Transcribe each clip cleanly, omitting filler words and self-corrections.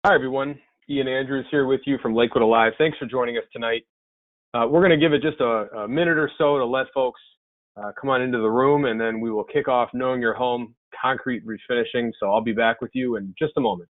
Hi, everyone. Ian Andrews here with you from Lakewood Alive. Thanks for joining us tonight. We're going to give it just a minute or so to let folks come on into the room, and then we will kick off Knowing Your Home, Concrete Refinishing. So I'll be back with you in just a moment.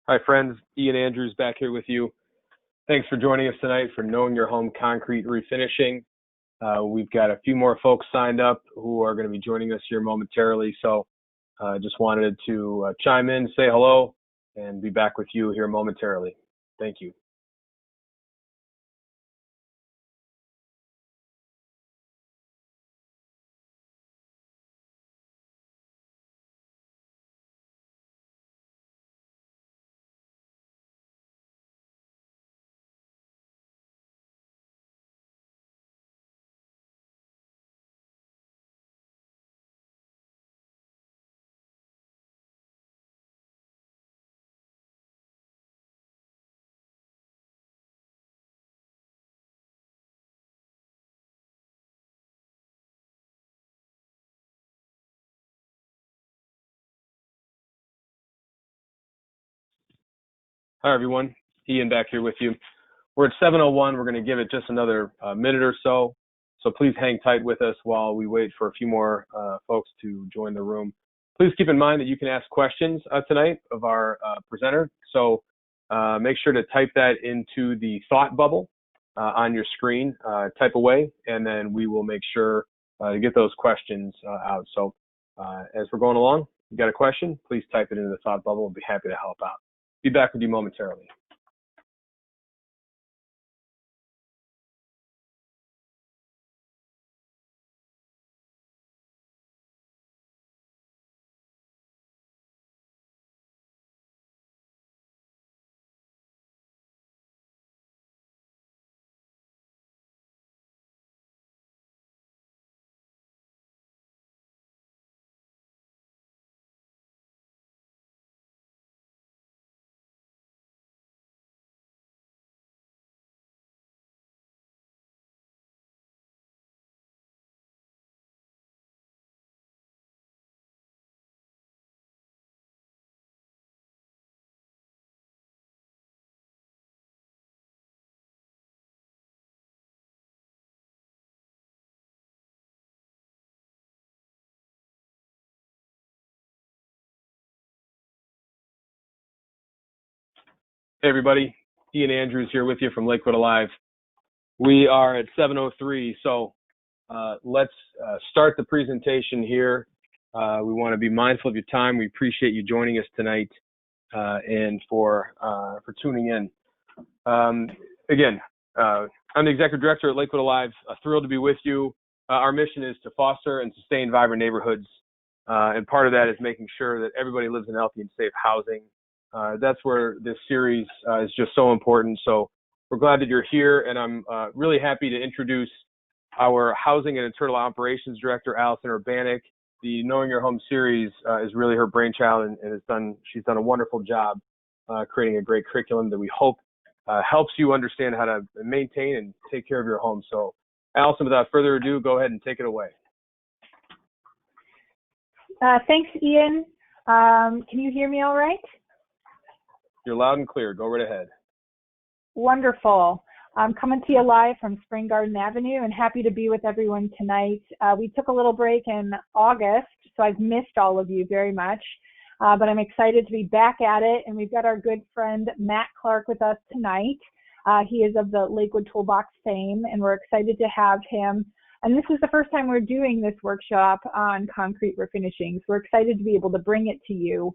Hi, friends. Ian Andrews back here with you. Thanks for joining us tonight for Knowing Your Home, Concrete Refinishing. We've got a few more folks signed up who are going to be joining us here momentarily. So I just wanted to chime in, say hello, and be back with you here momentarily. Thank you. Hi, everyone. Ian back here with you. We're at 7:01. We're going to give it just another minute or so. So please hang tight with us while we wait for a few more folks to join the room. Please keep in mind that you can ask questions tonight of our presenter. So make sure to type that into the thought bubble on your screen. Type away, and then we will make sure to get those questions out. So as we're going along, you got a question, please type it into the thought bubble. We'll be happy to help out. Be back with you momentarily. Hey, everybody. Ian Andrews here with you from Lakewood Alive. We are at 7:03, so let's start the presentation here. We want to be mindful of your time. We appreciate you joining us tonight and for tuning in. Again, I'm the Executive Director at Lakewood Alive. Thrilled to be with you. Our mission is to foster and sustain vibrant neighborhoods, and part of that is making sure that everybody lives in healthy and safe housing. That's where this series is just so important. So we're glad that you're here, and I'm really happy to introduce our Housing and Internal Operations Director, Allison Urbanik. The Knowing Your Home series is really her brainchild, and she's done a wonderful job creating a great curriculum that we hope helps you understand how to maintain and take care of your home. So Allison, without further ado, go ahead and take it away. Thanks, Ian. Can you hear me all right? You're loud and clear. Go right ahead. Wonderful. I'm coming to you live from Spring Garden Avenue and happy to be with everyone tonight. We took a little break in August, so I've missed all of you very much, but I'm excited to be back at it. And we've got our good friend Matt Clark with us tonight. He is of the Lakewood Toolbox fame, and we're excited to have him. And this is the first time we're doing this workshop on concrete refinishing, so we're excited to be able to bring it to you.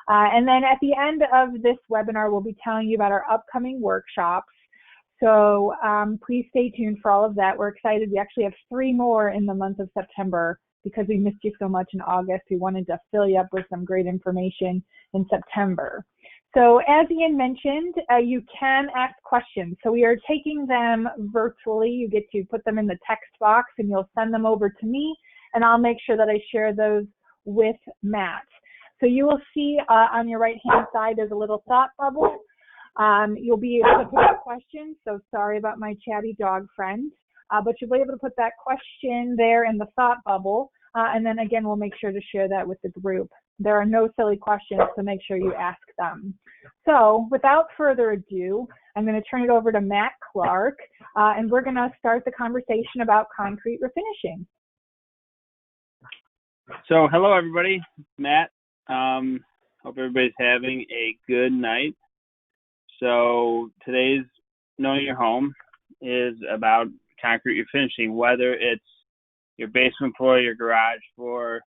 And then at the end of this webinar, we'll be telling you about our upcoming workshops. So please stay tuned for all of that. We're excited. We actually have 3 more in the month of September because we missed you so much in August. We wanted to fill you up with some great information in September. So as Ian mentioned, you can ask questions. So we are taking them virtually. You get to put them in the text box and you'll send them over to me, and I'll make sure that I share those with Matt. So you will see on your right-hand side, there's a little thought bubble. You'll be able to put a question. So sorry about my chatty dog friend, but you'll be able to put that question there in the thought bubble. And then again, we'll make sure to share that with the group. There are no silly questions, so make sure you ask them. So without further ado, I'm going to turn it over to Matt Clark, and we're going to start the conversation about concrete refinishing. So hello, everybody. Matt. Hope everybody's having a good night. So today's Knowing Your Home is about concrete refinishing, whether it's your basement floor, your garage floor,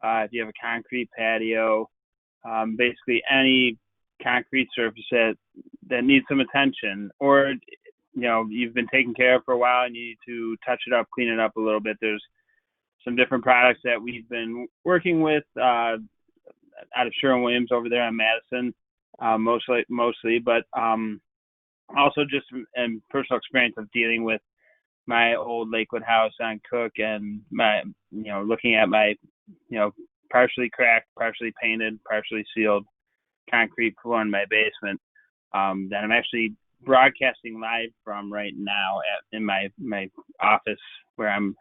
if you have a concrete patio, basically any concrete surface that needs some attention, or you've been taken care of for a while and you need to touch it up, clean it up a little bit. There's some different products that we've been working with out of Sherwin-Williams over there on Madison, mostly, but also just in personal experience of dealing with my old Lakewood house on Cook and my, looking at my, partially cracked, partially painted, partially sealed concrete floor in my basement that I'm actually broadcasting live from right now in my office where I'm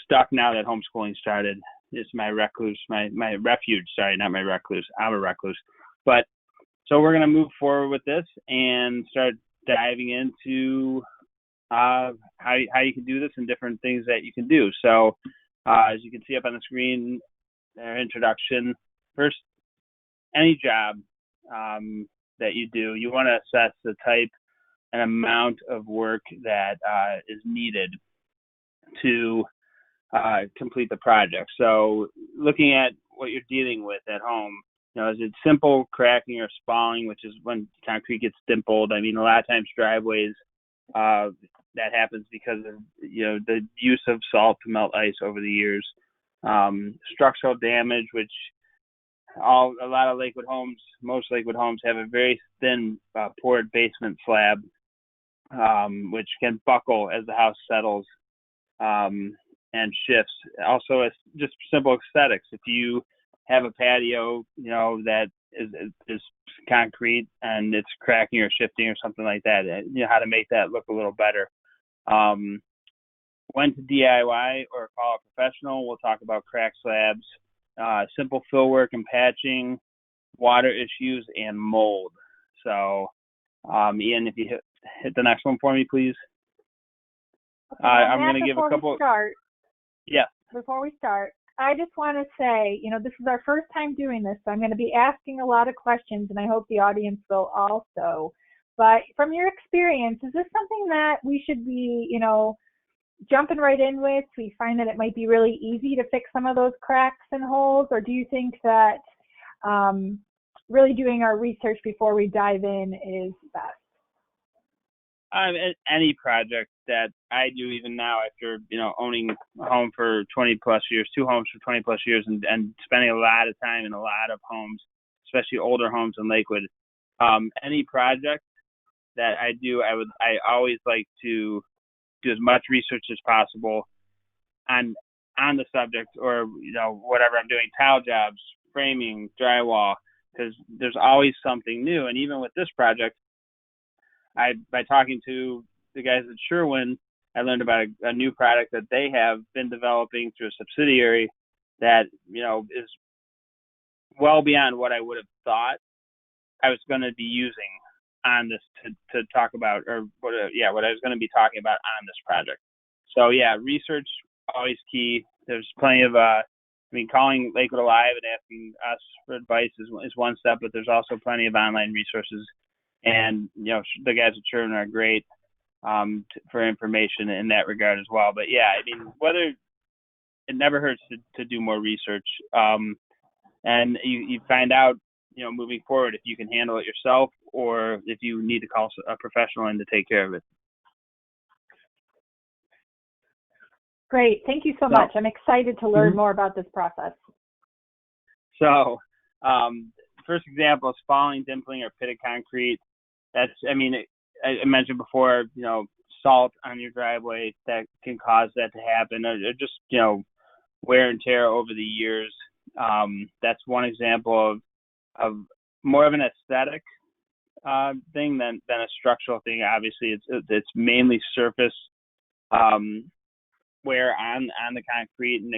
stuck now that homeschooling started. It's my refuge. Sorry, not my recluse. I'm a recluse. But so we're going to move forward with this and start diving into how you can do this and different things that you can do. So as you can see up on the screen, our introduction. First, any job that you do, you want to assess the type and amount of work that is needed to complete the project. So looking at what you're dealing with at home, is it simple cracking or spalling, which is when concrete gets dimpled? I mean, a lot of times driveways, that happens because of, the use of salt to melt ice over the years. Structural damage, which a lot of Lakewood homes, most Lakewood homes have a very thin poured basement slab, which can buckle as the house settles and shifts. Also, it's just simple aesthetics. If you have a patio, that is concrete and it's cracking or shifting or something like that, how to make that look a little better. When to DIY or call a professional, we'll talk about crack slabs, simple fill work and patching, water issues, and mold. So, Ian, if you hit the next one for me, please. I'm going to give a couple. Before we start, I just want to say, this is our first time doing this, so I'm going to be asking a lot of questions, and I hope the audience will also. But from your experience, is this something that we should be, jumping right in with? We find that it might be really easy to fix some of those cracks and holes, or do you think that really doing our research before we dive in is best? Any project that I do, even now after owning a home for 20 plus years, 2 homes for 20 plus years, and spending a lot of time in a lot of homes, especially older homes in Lakewood. Any project that I do, I always like to do as much research as possible on the subject, or whatever I'm doing, tile jobs, framing, drywall, because there's always something new. And even with this project, by talking to the guys at Sherwin, I learned about a new product that they have been developing through a subsidiary that is well beyond what I would have thought I was going to be using on this to talk about, or what I was going to be talking about on this project. So research always key. There's plenty of calling Lakewood Alive and asking us for advice is one step, but there's also plenty of online resources. And, the guys at Sherwin are great for information in that regard as well. But, whether it never hurts to do more research. And you find out moving forward, if you can handle it yourself or if you need to call a professional in to take care of it. Great. Thank you so much. I'm excited to learn more about this process. So, first example, spalling, dimpling, or pitted concrete. I mentioned before, salt on your driveway that can cause that to happen, or just, wear and tear over the years. That's one example of more of an aesthetic thing than a structural thing. Obviously, it's mainly surface wear on the concrete, and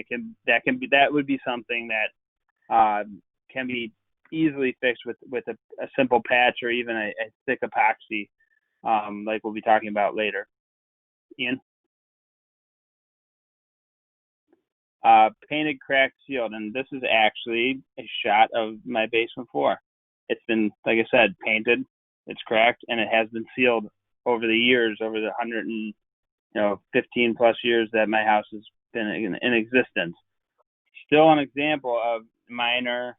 that would be something that can be easily fixed with a simple patch or even a thick epoxy, like we'll be talking about later. Ian? Painted, cracked, sealed, and this is actually a shot of my basement floor. It's been, like I said, painted, it's cracked, and it has been sealed over the years, over the 115 plus years that my house has been in existence. Still an example of minor,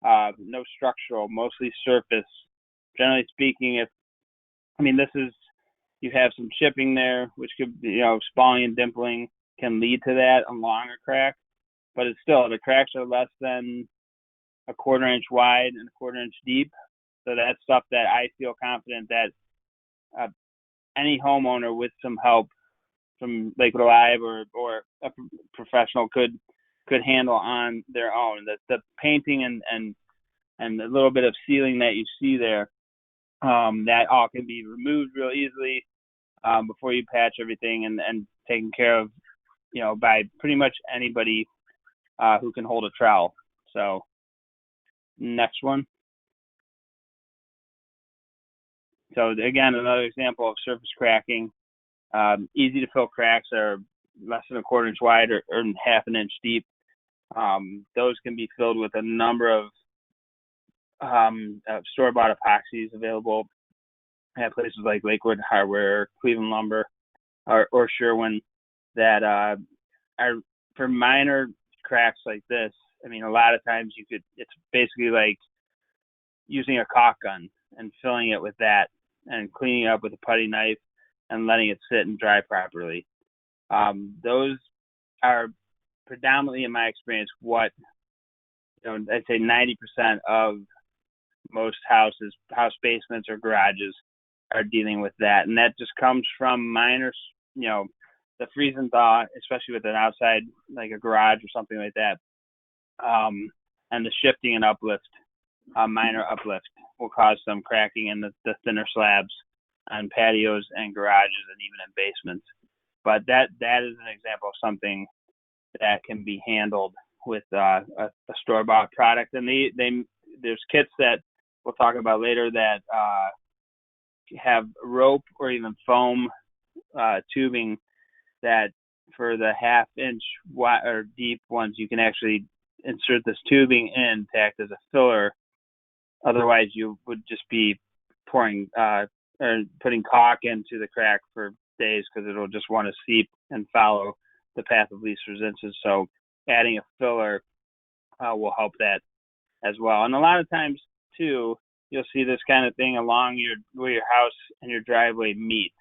no structural, mostly surface. Generally speaking, you have some chipping there, which could be, spalling and dimpling can lead to that along a crack, but it's still, the cracks are less than a 1/4 inch wide and a 1/4 inch deep. So that's stuff that I feel confident that any homeowner with some help from Lakewood Alive or a professional could handle on their own. The painting and the little bit of sealing that you see there, that all can be removed real easily before you patch everything and taken care of, by pretty much anybody who can hold a trowel. So next one. So again, another example of surface cracking. Easy to fill cracks that are less than a 1/4 inch wide or 1/2 inch deep. Those can be filled with a number of store-bought epoxies available at places like Lakewood Hardware, Cleveland Lumber, or Sherwin, that are for minor cracks like this. I mean, a lot of times it's basically like using a caulk gun and filling it with that and cleaning up with a putty knife and letting it sit and dry properly. Those are predominantly, in my experience, what, I'd say 90% of most house basements or garages are dealing with that. And that just comes from minor, the freeze and thaw, especially with an outside, like a garage or something like that. And the shifting and uplift, minor uplift, will cause some cracking in the thinner slabs on patios and garages and even in basements. But that is an example of something that can be handled with a store-bought product. And there's kits that we'll talk about later that have rope or even foam tubing that for the 1/2 inch wide or deep ones, you can actually insert this tubing in to act as a filler. Otherwise, you would just be pouring or putting caulk into the crack for days because it'll just want to seep and follow the path of least resistance. So adding a filler will help that as well. And a lot of times too, you'll see this kind of thing along where your house and your driveway meet.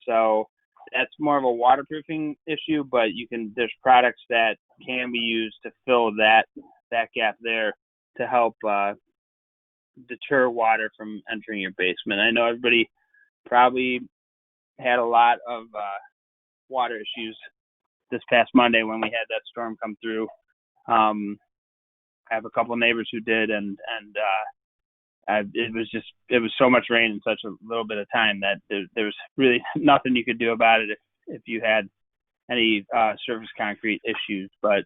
So that's more of a waterproofing issue, but there's products that can be used to fill that gap there to help deter water from entering your basement. I know everybody probably had a lot of water issues this past Monday when we had that storm come through. I have a couple of neighbors who did, and it was so much rain in such a little bit of time that there was really nothing you could do about it if you had any surface concrete issues. But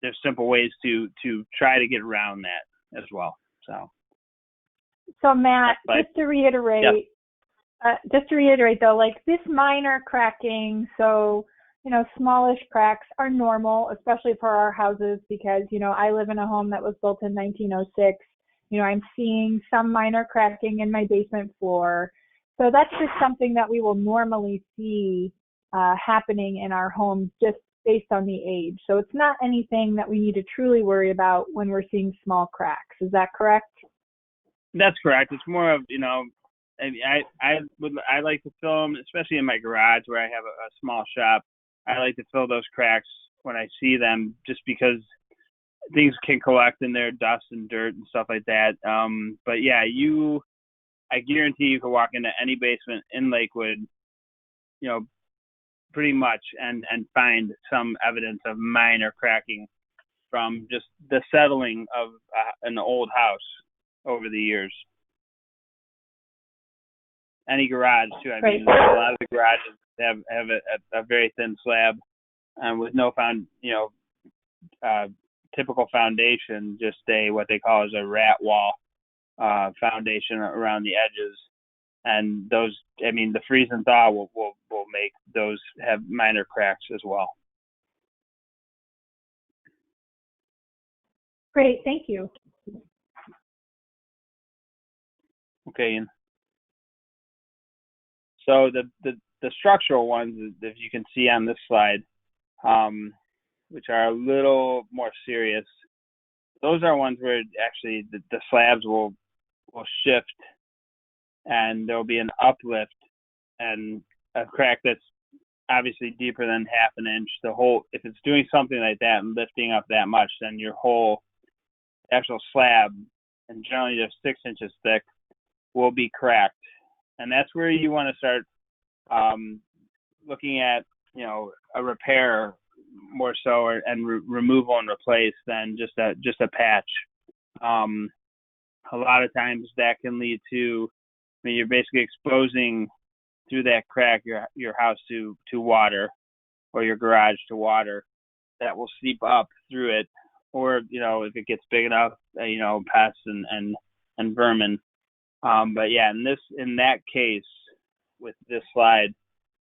there's simple ways to try to get around that as well. So Matt, just to reiterate, though, like this minor cracking, so smallish cracks are normal, especially for our houses, because I live in a home that was built in 1906. I'm seeing some minor cracking in my basement floor, so that's just something that we will normally see happening in our homes, just based on the age. So it's not anything that we need to truly worry about when we're seeing small cracks. Is that correct? That's correct. It's more of, I like to fill them, especially in my garage where I have a small shop. I like to fill those cracks when I see them, just because things can collect in there, dust and dirt and stuff like that. But yeah, I guarantee you can walk into any basement in Lakewood, pretty much, and find some evidence of minor cracking from just the settling of an old house over the years. Any garage too. I mean, a lot of the garages have a very thin slab, and with no typical foundation, just what they call as a rat wall foundation around the edges. And those, the freeze and thaw will make those have minor cracks as well. Great, thank you. Okay, Ian. So the structural ones, if you can see on this slide, which are a little more serious, those are ones where actually the slabs will shift, and there'll be an uplift and a crack that's obviously deeper than half an inch. If it's doing something like that and lifting up that much, then your whole actual slab, and generally they're 6 inches thick, will be cracked. And that's where you want to start looking at, a repair more so, and removal and replace than just a patch. A lot of times that can lead to, you're basically exposing through that crack your house to water, or your garage to water that will seep up through it, or if it gets big enough, pests and vermin. But yeah, in that case, with this slide,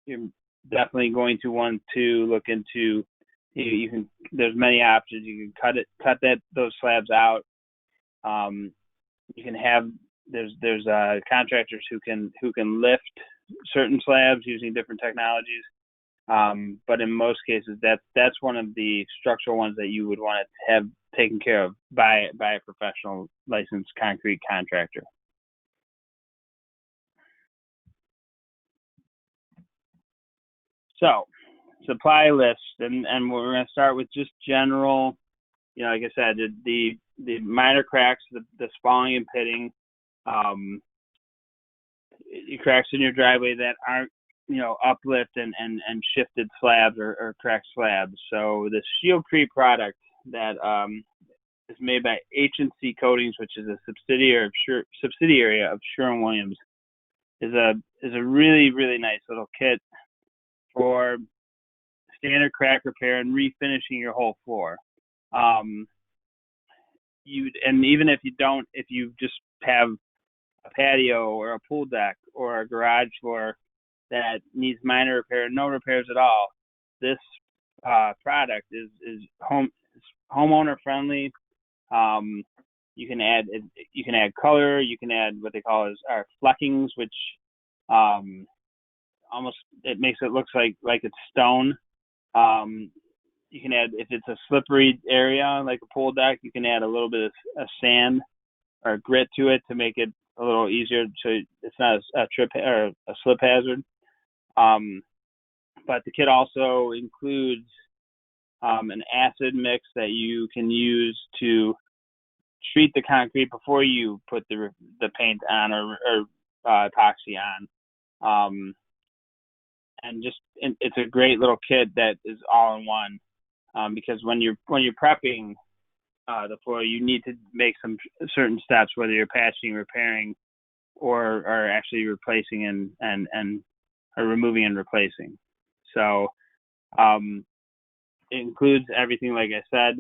you're definitely going to want to look into. There's many options. You can cut those slabs out. You can have there's contractors who can lift certain slabs using different technologies. But in most cases, that's one of the structural ones that you would want to have taken care of by a professional licensed concrete contractor. So, supply list, and we're going to start with just general, like I said, the minor cracks, the spalling and pitting, cracks in your driveway that aren't, uplift and shifted slabs or cracked slabs. So the Shieldcrete product that is made by H&C Coatings, which is a subsidiary of Sherwin-Williams, is a really, really nice little kit for standard crack repair and refinishing your whole floor. And even if you just have a patio or a pool deck or a garage floor that needs minor repair, no repairs at all, this product is homeowner friendly. You can add color. You can add what they call our fleckings, which almost it makes it look like it's stone. You can add, if it's a slippery area like a pool deck, you can add a little bit of sand or grit to it to make it a little easier, so it's not a trip or a slip hazard. But the kit also includes an acid mix that you can use to treat the concrete before you put the paint on or epoxy on. And it's a great little kit that is all in one, because when you're prepping the floor, you need to make some certain steps, whether you're patching, repairing, or actually replacing and or removing and replacing. So it includes everything, like I said,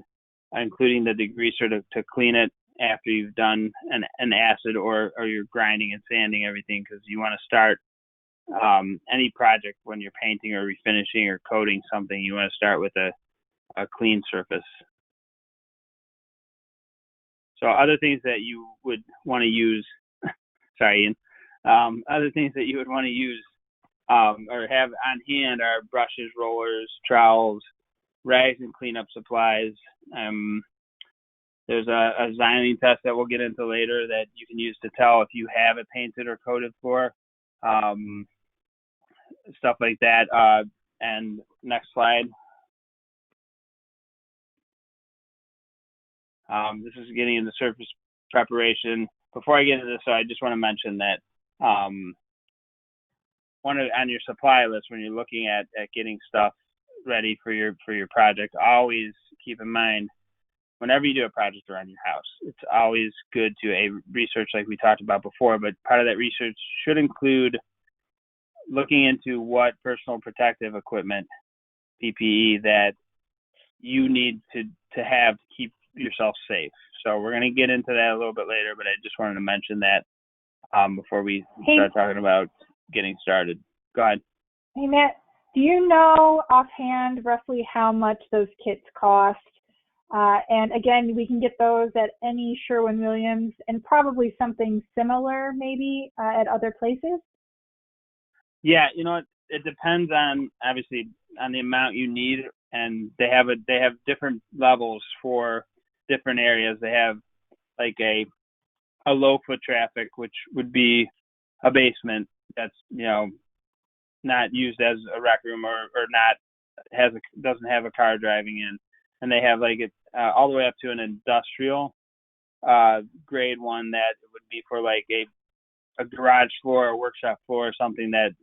including the degreaser to clean it after you've done an acid or you're grinding and sanding everything, because you want to start any project when you're painting or refinishing or coating something, you want to start with a clean surface. So other things that you would want to use, sorry, Ian, other things that you would want to use or have on hand are brushes, rollers, trowels, rags and cleanup supplies. There's a xylene test that we'll get into later that you can use to tell if you have a painted or coated floor, stuff like that. And next slide. This is getting into surface preparation. Before I get into this, I just want to mention that on your supply list, when you're looking at getting stuff ready for your project, always keep in mind, whenever you do a project around your house, it's always good to research like we talked about before, but part of that research should include looking into what personal protective equipment, PPE, that you need to have to keep yourself safe. So we're going to get into that a little bit later, but I just wanted to mention that before we start talking about getting started. Go ahead. Hey, Matt, do you know offhand roughly how much those kits cost? And again, we can get those at any Sherwin-Williams and probably something similar maybe at other places. Yeah, it depends on, obviously, on the amount you need, and they have different levels for different areas. They have like a low foot traffic, which would be a basement that's not used as a rec room or not doesn't have a car driving in, and they have like it all the way up to an industrial grade one that would be for like a garage floor or workshop floor or something that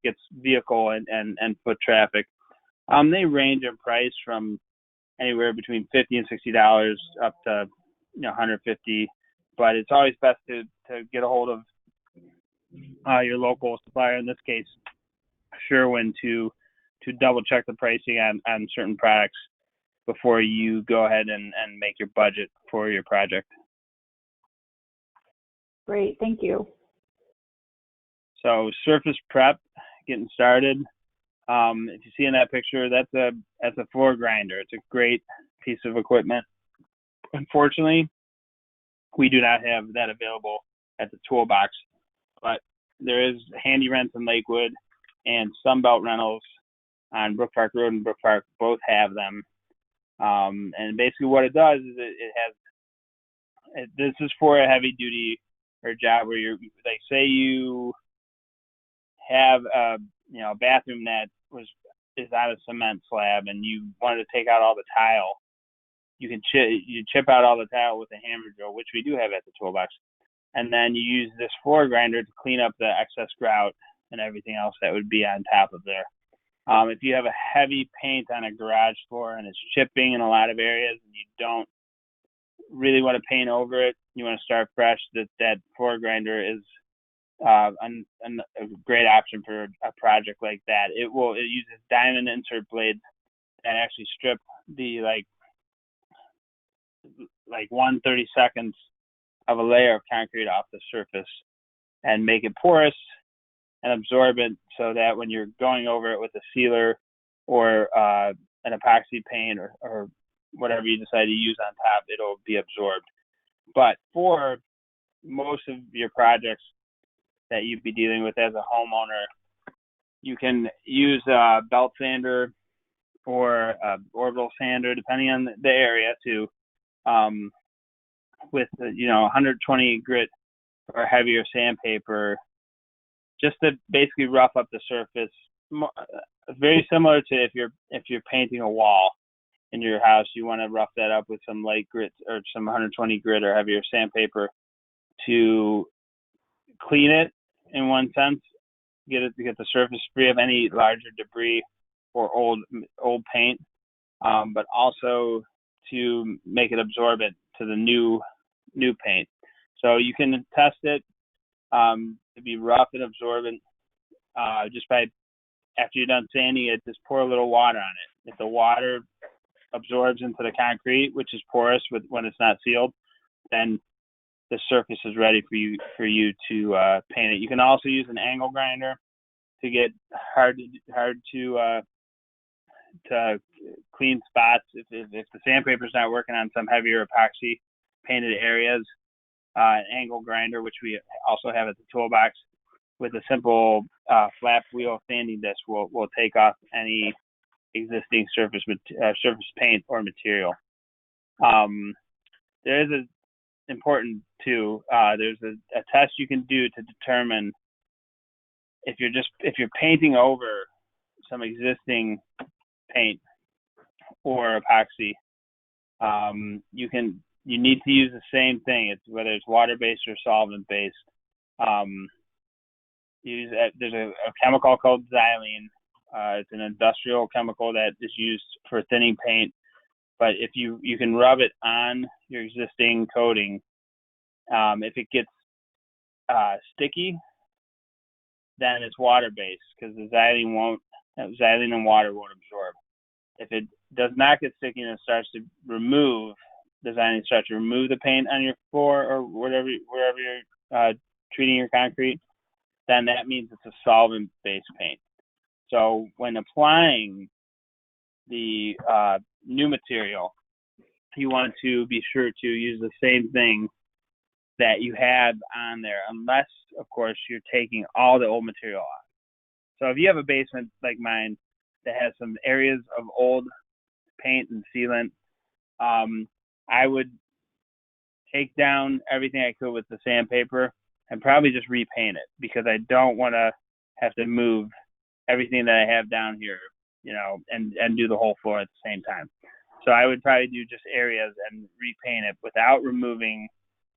gets vehicle and foot traffic. They range in price from anywhere between $50 and $60 up to $150, but it's always best to get a hold of your local supplier, in this case Sherwin, to double check the pricing on certain products before you go ahead and make your budget for your project. Great, thank you. So surface prep, getting started. If you see in that picture, that's a floor grinder. It's a great piece of equipment. Unfortunately, we do not have that available at the toolbox, but there is Handy Rents in Lakewood and Sunbelt Rentals on Brook Park Road and Brook Park both have them. And basically what it does is this is for a heavy duty or job where you're like, say you have a bathroom that is on a cement slab and you wanted to take out all the tile. You can chip out all the tile with a hammer drill, which we do have at the toolbox, and then you use this floor grinder to clean up the excess grout and everything else that would be on top of there. If you have a heavy paint on a garage floor and it's chipping in a lot of areas and you don't really want to paint over it, you want to start fresh, that floor grinder is a great option for a project like that. It uses diamond insert blades that actually strip the like 1/32 of a layer of concrete off the surface and make it porous and absorbent, so that when you're going over it with a sealer or an epoxy paint or whatever you decide to use on top, it'll be absorbed. But for most of your projects that you'd be dealing with as a homeowner, you can use a belt sander or orbital sander, depending on the area, to with 120 grit or heavier sandpaper, just to basically rough up the surface. Very similar to if you're painting a wall in your house, you want to rough that up with some light grit or some 120 grit or heavier sandpaper to clean it in one sense, get the surface free of any larger debris or old paint, but also to make it absorbent to the new paint. So you can test it to be rough and absorbent just by, after you're done sanding it, just pour a little water on it. If the water absorbs into the concrete, which is porous when it's not sealed, then the surface is ready for you to paint it. You can also use an angle grinder to get hard to clean spots. If the sandpaper's not working on some heavier epoxy painted areas, an angle grinder, which we also have at the toolbox, with a simple flap wheel sanding disc will take off any existing surface paint or material. There is important too. There's a test you can do to determine if you're painting over some existing paint or epoxy. You need to use the same thing. It's whether it's water-based or solvent-based. There's a chemical called xylene. It's an industrial chemical that is used for thinning paint. But if you can rub it on your existing coating, if it gets sticky, then it's water-based because the xylene and water won't absorb. If it does not get sticky and it starts to remove, the xylene starts to remove the paint on your floor or wherever you're treating your concrete, then that means it's a solvent-based paint. So when applying the new material, you want to be sure to use the same thing that you had on there, unless, of course, you're taking all the old material off. So if you have a basement like mine that has some areas of old paint and sealant, I would take down everything I could with the sandpaper and probably just repaint it, because I don't want to have to move everything that I have down here, and do the whole floor at the same time. So I would probably do just areas and repaint it without removing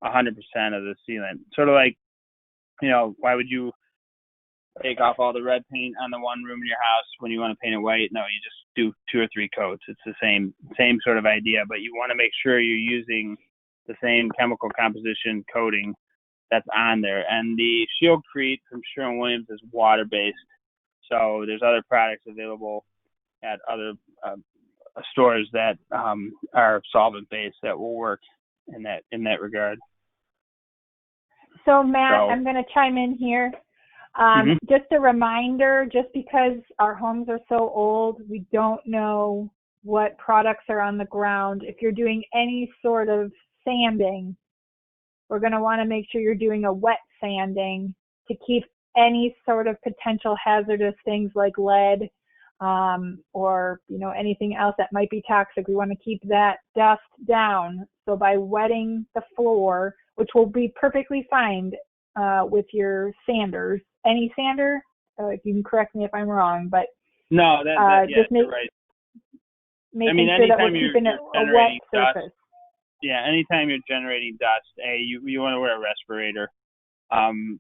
100% of the sealant. Sort of like, why would you take off all the red paint on the one room in your house when you want to paint it white? No, you just do 2 or 3 coats. It's the same sort of idea, but you want to make sure you're using the same chemical composition coating that's on there. And the Shieldcrete from Sherwin-Williams is water-based. So there's other products available at other stores that are solvent-based that will work in that regard. So Matt, I'm going to chime in here. Just a reminder, just because our homes are so old, we don't know what products are on the ground. If you're doing any sort of sanding, we're going to want to make sure you're doing a wet sanding to keep any sort of potential hazardous things like lead or anything else that might be toxic. We want to keep that dust down. So by wetting the floor, which will be perfectly fine with your sanders, any sander, you can correct me if I'm wrong, but no, just right. Making sure that we're keeping it a wet surface. Yeah, anytime you're generating dust, you want to wear a respirator. And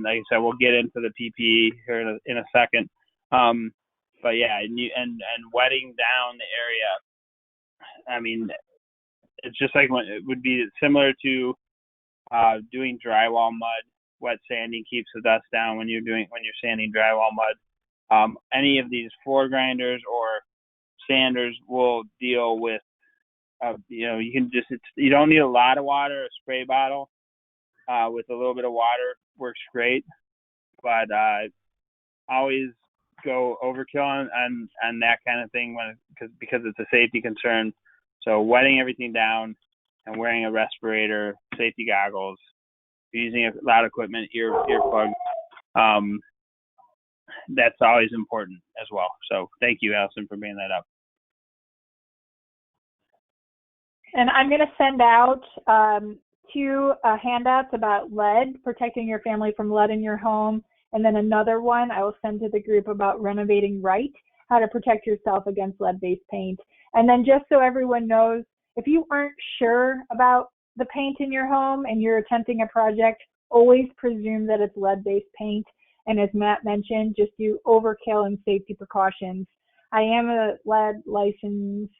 like I said, we'll get into the PPE here in a second. But yeah, and wetting down the area. I mean, it's just like it would be similar to doing drywall mud. Wet sanding keeps the dust down when you're sanding drywall mud. Any of these floor grinders or sanders will deal with. You don't need a lot of water. A spray bottle with a little bit of water works great, but always go overkill on that kind of thing because it's a safety concern. So wetting everything down and wearing a respirator, safety goggles, using a loud equipment, earplugs, that's always important as well. So thank you, Allison, for bringing that up. And I'm going to send out 2 handouts about lead, protecting your family from lead in your home, and then another one I will send to the group about renovating right, how to protect yourself against lead-based paint. And then just so everyone knows, if you aren't sure about the paint in your home and you're attempting a project, always presume that it's lead-based paint. And as Matt mentioned, just do overkill and safety precautions. I am a licensed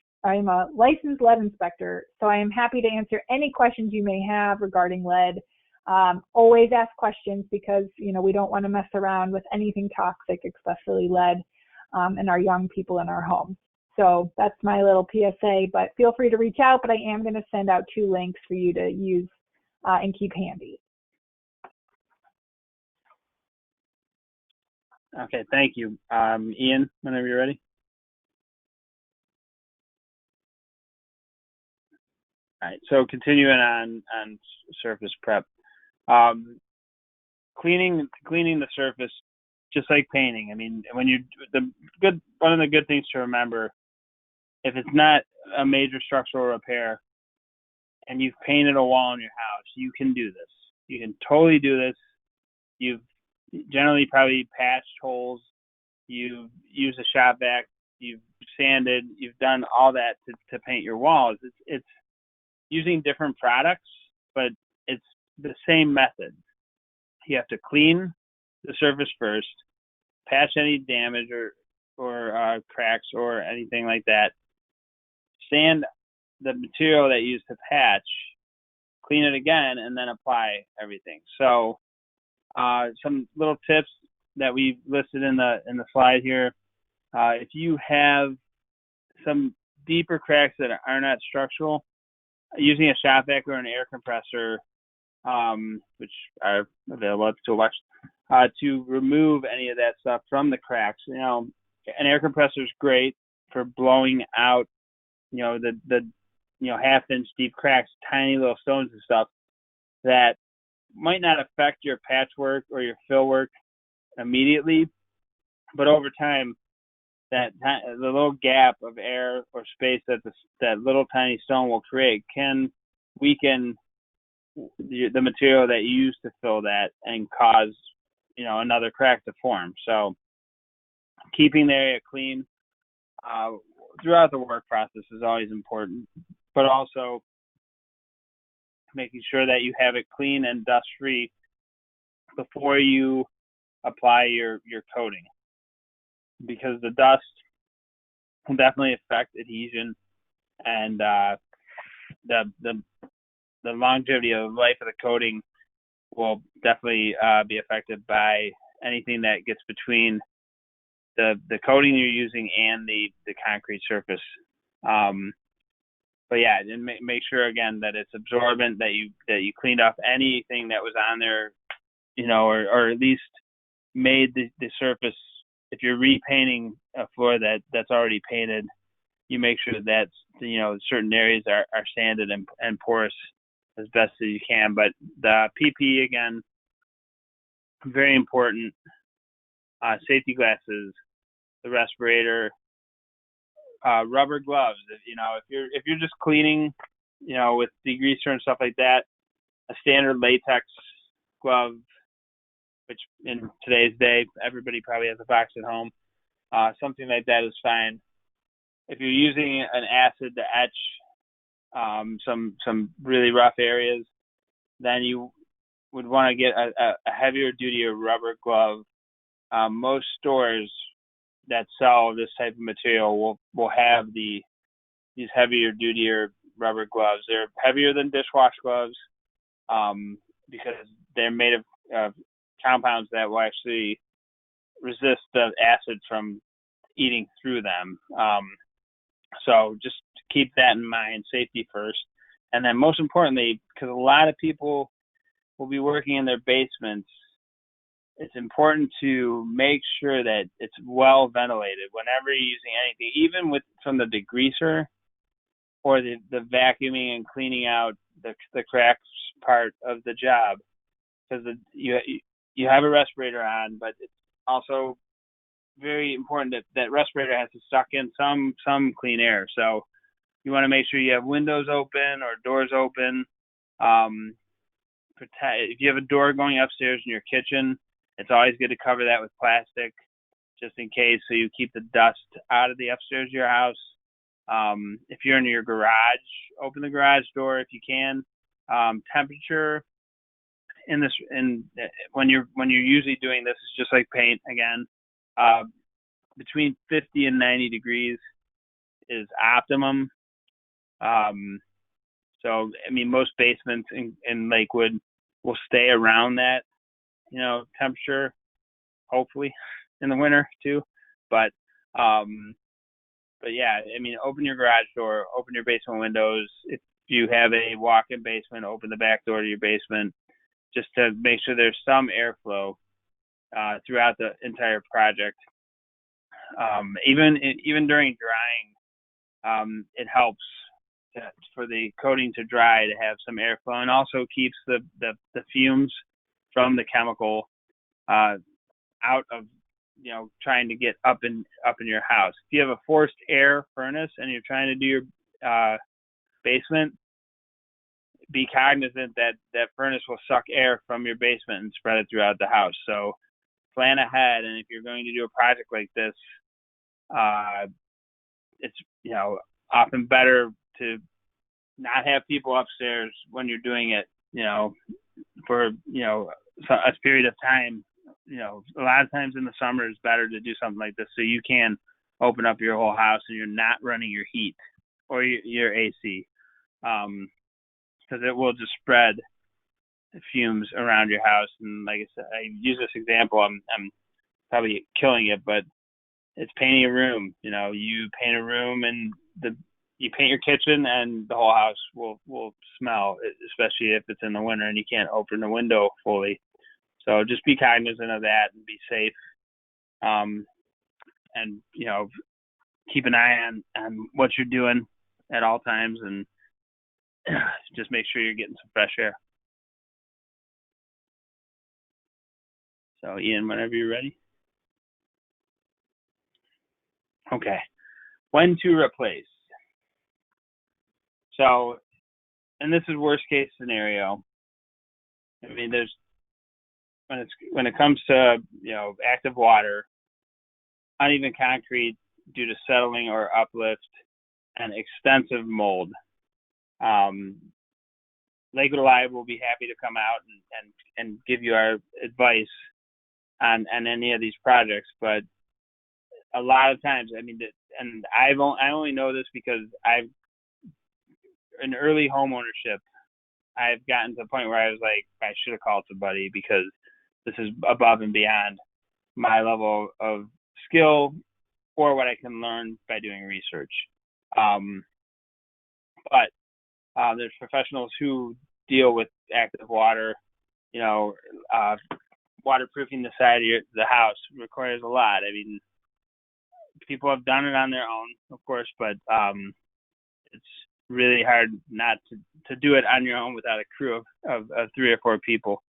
lead inspector, so I am happy to answer any questions you may have regarding lead. Always ask questions because, we don't want to mess around with anything toxic, especially lead, and our young people in our homes. So that's my little PSA, but feel free to reach out, but I am going to send out 2 links for you to use and keep handy. Okay, thank you. Ian, whenever you're ready. All right, so continuing on surface prep. Cleaning the surface just like painting. I mean, one of the good things to remember, if it's not a major structural repair and you've painted a wall in your house, you can do this. You can totally do this. You've generally probably patched holes. You've used a shop vac. You've sanded. You've done all that to paint your walls. It's using different products, but it's the same method. You have to clean the surface first, patch any damage or cracks or anything like that, sand the material that you used to patch, clean it again, and then apply everything. So some little tips that we've listed in the slide here. If you have some deeper cracks that are not structural, using a shop vac or an air compressor, which are available at the toolbox, to remove any of that stuff from the cracks. You know, an air compressor is great for blowing out, the half-inch deep cracks, tiny little stones and stuff that might not affect your patchwork or your fill work immediately, but over time, the little gap of air or space that little tiny stone will create can weaken the material that you use to fill that and cause, another crack to form. So keeping the area clean throughout the work process is always important, but also making sure that you have it clean and dust free before you apply your coating, because the dust will definitely affect adhesion and the longevity of life of the coating will definitely be affected by anything that gets between the coating you're using and the concrete surface. But yeah, and make sure again that it's absorbent, that you cleaned off anything that was on there, or at least made the surface. If you're repainting a floor that's already painted, you make sure that certain areas are sanded and porous as best as you can. But the PP, again, very important. Safety glasses, the respirator, rubber gloves. If you're just cleaning, with degreaser and stuff like that, a standard latex glove, which in today's day everybody probably has a box at home. Something like that is fine. If you're using an acid to etch some really rough areas, then you would want to get a heavier duty rubber glove. Most stores that sell this type of material will have these heavier duty rubber gloves. They're heavier than dishwash gloves because they're made of compounds that will actually resist the acid from eating through them. So just keep that in mind, safety first. And then most importantly, because a lot of people will be working in their basements, it's important to make sure that it's well ventilated whenever you're using anything, even from the degreaser or the vacuuming and cleaning out the cracks part of the job. Because you have a respirator on, but it's also very important that respirator has to suck in some clean air. So you want to make sure you have windows open or doors open. If you have a door going upstairs in your kitchen, it's always good to cover that with plastic just in case, so you keep the dust out of the upstairs of your house. If you're in your garage, open the garage door if you can. Temperature when you're usually doing this is just like paint again. Between 50 and 90 degrees is optimum. So I mean, most basements in Lakewood will stay around that temperature, hopefully in the winter too. But yeah, I mean, open your garage door, open your basement windows. If you have a walk-in basement, open the back door to your basement, just to make sure there's some airflow throughout the entire project. Even during drying, it helps for the coating to dry to have some airflow, and also keeps the fumes from the chemical out of trying to get up in your house. If you have a forced air furnace and you're trying to do your basement, be cognizant that that furnace will suck air from your basement and spread it throughout the house. So plan ahead, and if you're going to do a project like this, it's often better to not have people upstairs when you're doing it, for a period of time. A lot of times in the summer it's better to do something like this so you can open up your whole house and you're not running your heat or your AC, because it will just spread fumes around your house. And like I said, I use this example. I'm probably killing it, but it's painting a room. You paint a room and you paint your kitchen and the whole house will smell, especially if it's in the winter and you can't open the window fully. So just be cognizant of that and be safe. And keep an eye on what you're doing at all times, and just make sure you're getting some fresh air. So Ian, whenever you're ready. Okay. When to replace. So, and this is worst case scenario. I mean, there's when it comes to active water, uneven concrete due to settling or uplift, and extensive mold. Lakewood Alive will be happy to come out and give you our advice on any of these projects, but a lot of times, I mean, and I only know this because in early home ownership, I've gotten to the point where I was like, I should have called somebody because this is above and beyond my level of skill or what I can learn by doing research. But there's professionals who deal with active water. Waterproofing the side of the house requires a lot. I mean, people have done it on their own, of course, but it's really hard not to do it on your own without a crew of 3 or 4 people.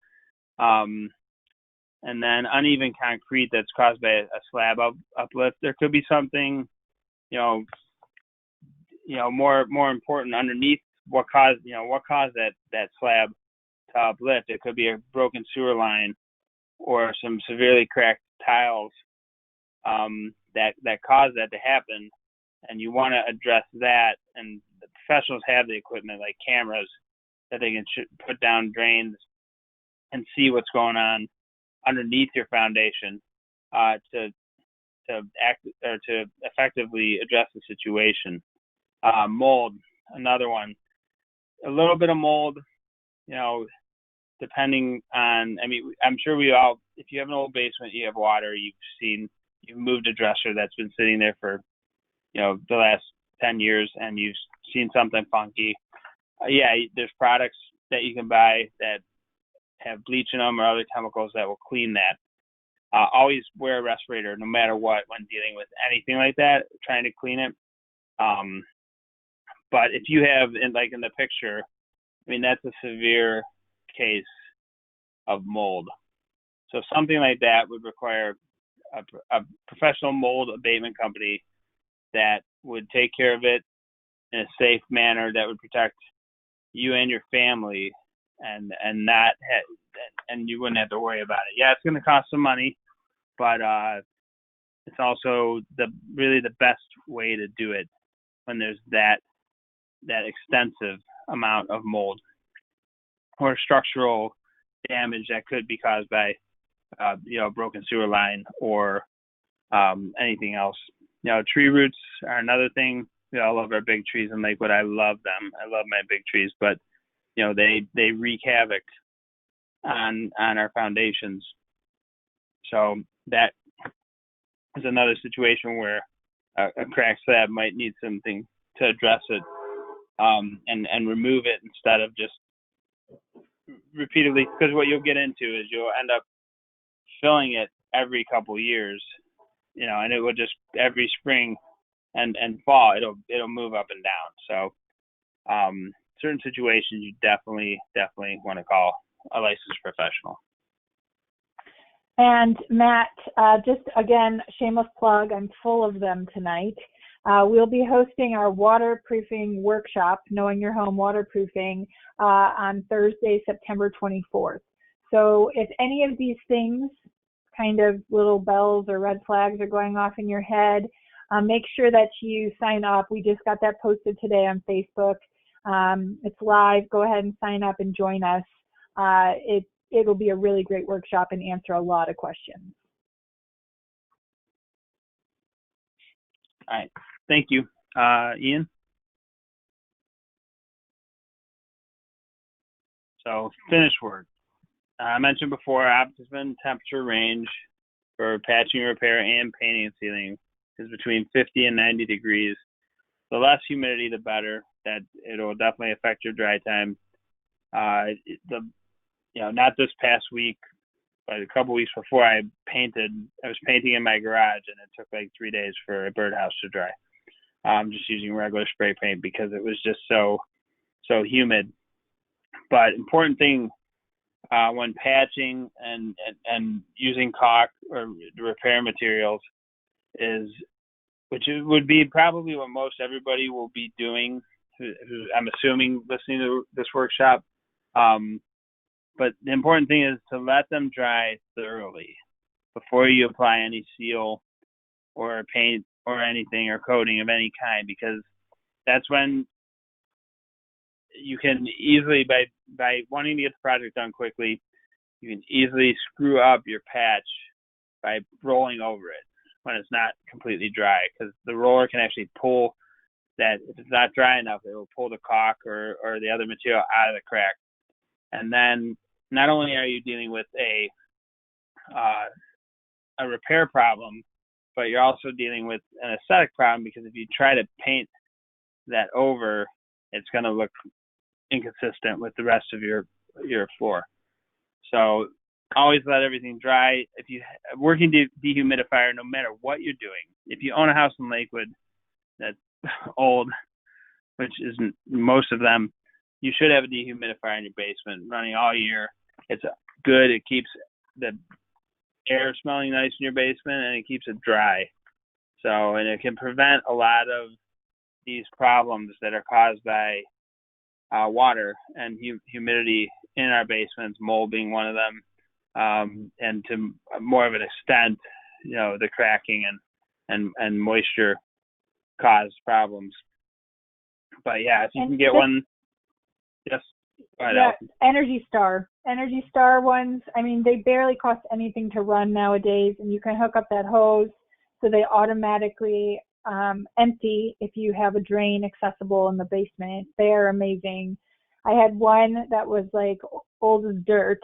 And then uneven concrete that's caused by a slab uplift. There could be something, more important underneath what caused that slab to uplift. It could be a broken sewer line or some severely cracked tiles that caused that to happen, and you want to address that. And the professionals have the equipment like cameras that they can put down drains and see what's going on underneath your foundation to act or to effectively address the situation. Mold, another one. A little bit of mold, depending on, I mean, I'm sure if you have an old basement, you have water, you've moved a dresser that's been sitting there for, the last 10 years and you've seen something funky. There's products that you can buy that have bleach in them or other chemicals that will clean that. Always wear a respirator no matter what when dealing with anything like that, trying to clean it. But if you have, in the picture, I mean, that's a severe case of mold. So something like that would require a professional mold abatement company that would take care of it in a safe manner that would protect you and your family, and you wouldn't have to worry about it. Yeah, it's going to cost some money, but it's also really the best way to do it when there's that extensive amount of mold or structural damage that could be caused by a broken sewer line or anything else. Tree roots are another thing. We all love our big trees in Lakewood. I love them. I love my big trees, but they wreak havoc on our foundations. So that is another situation where a cracked slab might need something to address it, and remove it instead of just repeatedly, because what you'll get into is you'll end up filling it every couple years, and it will just every spring and fall it'll move up and down. So certain situations you definitely want to call a licensed professional. And Matt, just again, shameless plug, I'm full of them tonight. We'll be hosting our waterproofing workshop, Knowing Your Home Waterproofing, on Thursday, September 24th. So if any of these things, kind of little bells or red flags are going off in your head, make sure that you sign up. We just got that posted today on Facebook. It's live. Go ahead and sign up and join us. It'll be a really great workshop and answer a lot of questions. All right. Thank you. Ian? So, finish work. I mentioned before, optimum temperature range for patching, repair, and painting and sealing is between 50 and 90 degrees. The less humidity, the better. That it'll definitely affect your dry time. Not this past week, but a couple weeks before I was painting in my garage, and it took like 3 days for a birdhouse to dry. Just using regular spray paint because it was just so humid. But important thing when patching and using caulk or repair materials which would be probably what most everybody will be doing, who I'm assuming listening to this workshop. But the important thing is to let them dry thoroughly before you apply any seal or paint or anything or coating of any kind, because that's when you can easily, by wanting to get the project done quickly, you can easily screw up your patch by rolling over it when it's not completely dry, because the roller can actually pull that. If it's not dry enough, it will pull the caulk or the other material out of the crack. And then not only are you dealing with a repair problem, but you're also dealing with an aesthetic problem, because if you try to paint that over, it's going to look inconsistent with the rest of your floor. So always let everything dry. If you working dehumidifier, no matter what you're doing, if you own a house in Lakewood that's old, which isn't most of them, you should have a dehumidifier in your basement running all year. It's good. It keeps the air smelling nice in your basement, and it keeps it dry. So, and it can prevent a lot of these problems that are caused by water and humidity in our basements, mold being one of them, and to more of an extent, the cracking and moisture cause problems. But yeah, if you can get one, yes. Yeah, Energy Star ones, I mean, they barely cost anything to run nowadays, and you can hook up that hose so they automatically empty if you have a drain accessible in the basement. They are amazing. I had one that was like old as dirt,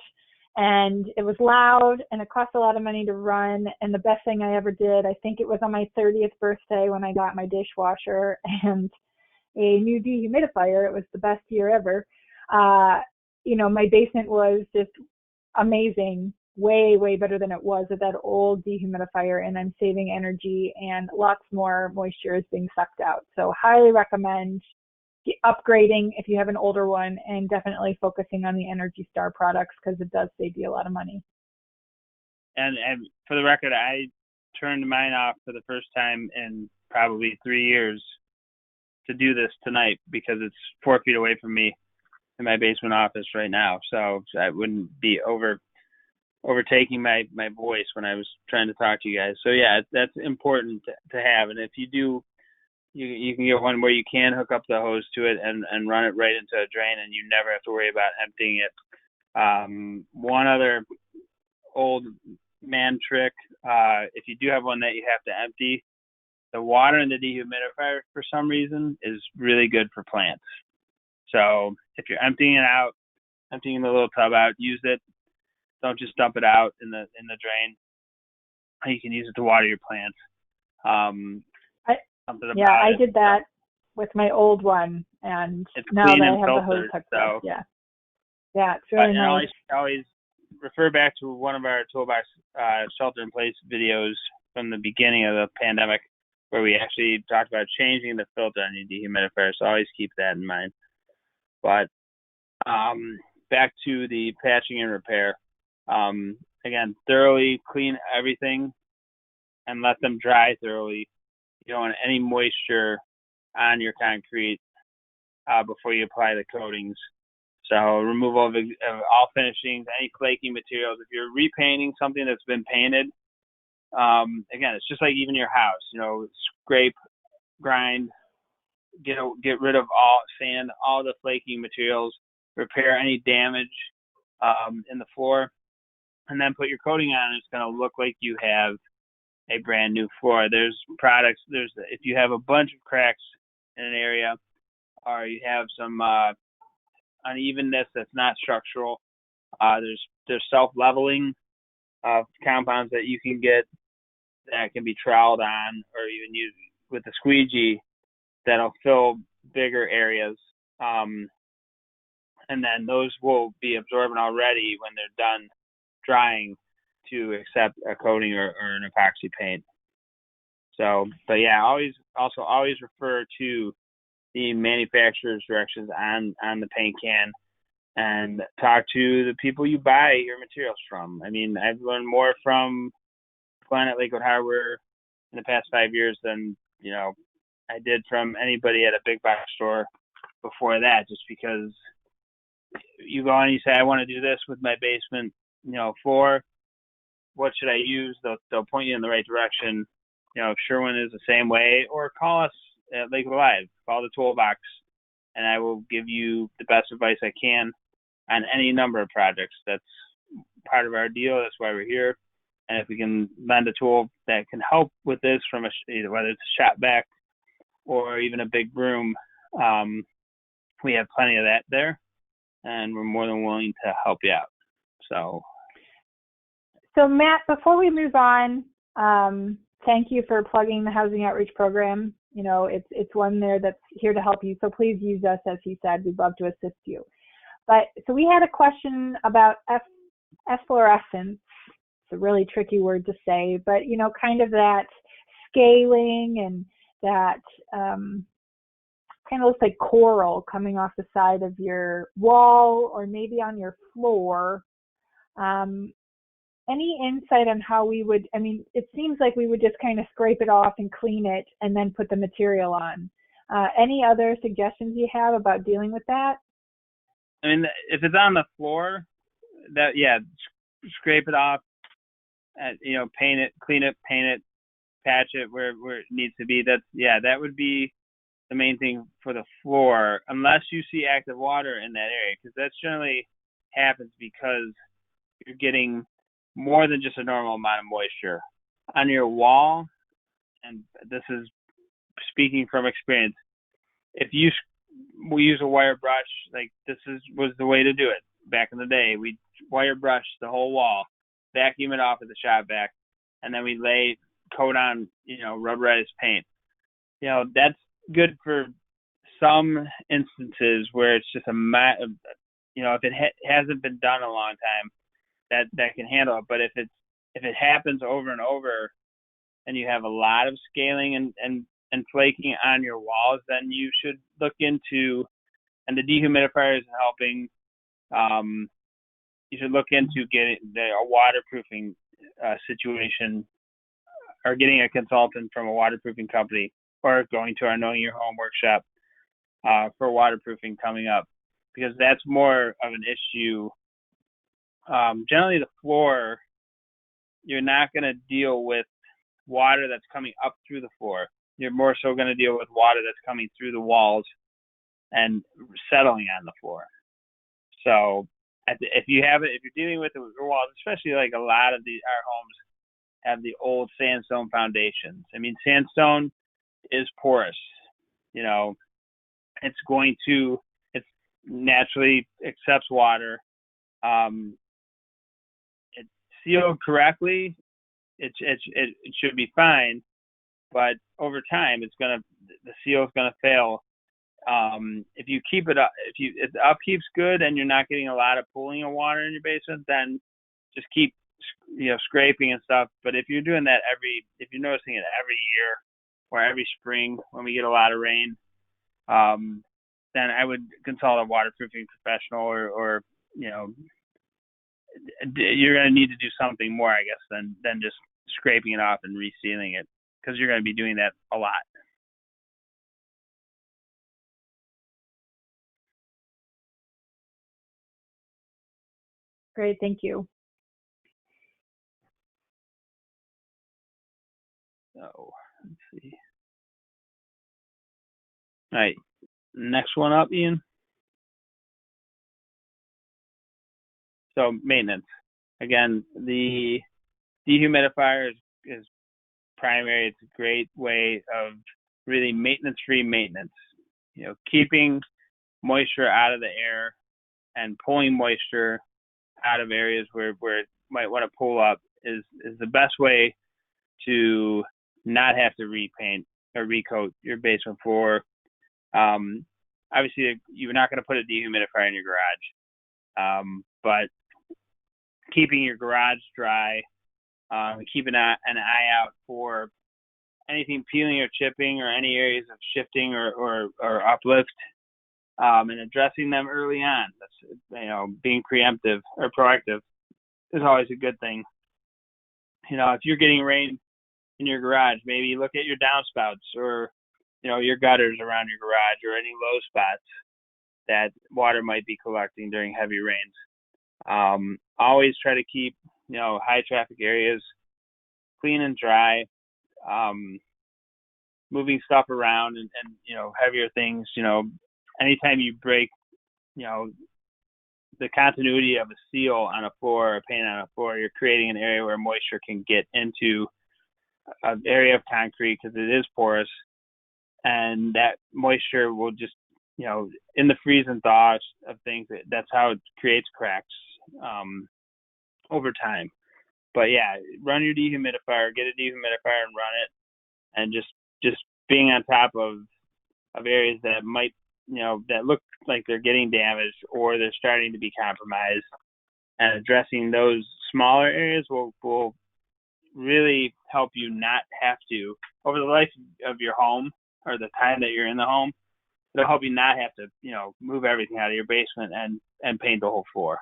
and it was loud, and it cost a lot of money to run. And the best thing I ever did, I think it was on my 30th birthday when I got my dishwasher and a new dehumidifier. It was the best year ever. My basement was just amazing, way, way better than it was with that old dehumidifier, and I'm saving energy and lots more moisture is being sucked out. So highly recommend upgrading if you have an older one, and definitely focusing on the Energy Star products, because it does save you a lot of money. And for the record, I turned mine off for the first time in probably 3 years to do this tonight, because it's 4 feet away from me in my basement office right now, so I wouldn't be overtaking my voice when I was trying to talk to you guys. So yeah, that's important to have. And if you do, you can get one where you can hook up the hose to it and run it right into a drain, and you never have to worry about emptying it. One other old man trick, if you do have one that you have to empty, the water in the dehumidifier for some reason is really good for plants. So if you're emptying the little tub out, use it. Don't just dump it out in the drain. You can use it to water your plants. I did that with my old one, and it's now clean that I and have filtered, the hose hooked up, yeah, it's but really nice. always refer back to one of our toolbox shelter-in-place videos from the beginning of the pandemic, where we actually talked about changing the filter on your dehumidifier. So always keep that in mind. But back to the patching and repair. again, thoroughly clean everything and let them dry thoroughly. You don't want any moisture on your concrete before you apply the coatings. So removal of all finishings, any flaky materials. If you're repainting something that's been painted, again, it's just like even your house. Scrape, grind, get rid of all sand, all the flaky materials, repair any damage in the floor, and then put your coating on. It's going to look like you have a brand new floor. There's products. If you have a bunch of cracks in an area, or you have some unevenness that's not structural, there's self-leveling compounds that you can get that can be troweled on, or even use with the squeegee that'll fill bigger areas. And then those will be absorbent already when they're done drying to accept a coating or an epoxy paint. So, but yeah, always refer to the manufacturer's directions on the paint can, and talk to the people you buy your materials from. I mean, I've learned more from Glenn at Lakewood Hardware in the past 5 years than I did from anybody at a big box store before that, just because you go and you say, I want to do this with my basement, floor. What should I use? They'll point you in the right direction. Sherwin is the same way, or call us at Lakewood Live, call the toolbox, and I will give you the best advice I can on any number of projects. That's part of our deal. That's why we're here. And if we can lend a tool that can help with this from whether it's a shop vac or even a big broom, we have plenty of that there, and we're more than willing to help you out. So Matt, before we move on, thank you for plugging the Housing Outreach Program. It's one there that's here to help you. So please use us, as he said. We'd love to assist you. But so we had a question about efflorescence. It's a really tricky word to say, but kind of that scaling and that kind of looks like coral coming off the side of your wall or maybe on your floor. Any insight on how we would, it seems like we would just kind of scrape it off and clean it and then put the material on. Any other suggestions you have about dealing with that? If it's on the floor, scrape it off, paint it, clean it, paint it, patch it where it needs to be. That would be the main thing for the floor, unless you see active water in that area, because that generally happens because you're getting more than just a normal amount of moisture on your wall. And this is speaking from experience. If we use a wire brush, like was the way to do it back in the day. We wire brush the whole wall, vacuum it off at the shop vac, and then we lay coat on, rubberized paint. That's good for some instances where it's just if it hasn't been done in a long time, that can handle it. But if it happens over and over, and you have a lot of scaling and flaking on your walls, then you should look into, and the dehumidifier is helping. You should look into getting a waterproofing situation, or getting a consultant from a waterproofing company, or going to our Knowing Your Home workshop for waterproofing coming up, because that's more of an issue. Generally, the floor, you're not going to deal with water that's coming up through the floor. You're more so going to deal with water that's coming through the walls and settling on the floor. So if you're dealing with it with your walls, especially like a lot of our homes have the old sandstone foundations. Sandstone is porous. It naturally accepts water. It's sealed correctly. It should be fine, but over time the seal is gonna fail. If you keep it up, if the upkeep's good and you're not getting a lot of pooling of water in your basement, then just keep scraping and stuff. But if you're doing that if you're noticing it every year or every spring when we get a lot of rain, then I would consult a waterproofing professional or you're going to need to do something more, I guess, than just scraping it off and resealing it, because you're going to be doing that a lot. Great, thank you. So let's see. All right, next one up, Ian. So maintenance. Again, the dehumidifier is primary. It's a great way of really maintenance-free maintenance. Keeping moisture out of the air and pulling moisture out of areas where it might want to pull up is the best way to not have to repaint or recoat your basement floor. Obviously, you're not going to put a dehumidifier in your garage, but keeping your garage dry, keeping an eye out for anything peeling or chipping or any areas of shifting or uplift, and addressing them early on. That's, being preemptive or proactive is always a good thing. If you're getting rain in your garage, maybe look at your downspouts or, your gutters around your garage or any low spots that water might be collecting during heavy rains. Always try to keep, high traffic areas clean and dry. Moving stuff around and heavier things, anytime you break, the continuity of a seal on a floor or paint on a floor, you're creating an area where moisture can get into an area of concrete because it is porous, and that moisture will just, in the freeze and thaw of things, that's how it creates cracks over time. But yeah, run your dehumidifier, get a dehumidifier and run it, and just being on top of areas that might, that look like they're getting damaged or they're starting to be compromised, and addressing those smaller areas will really help you not have to, over the life of your home or the time that you're in the home, it'll help you not have to, move everything out of your basement and paint the whole floor.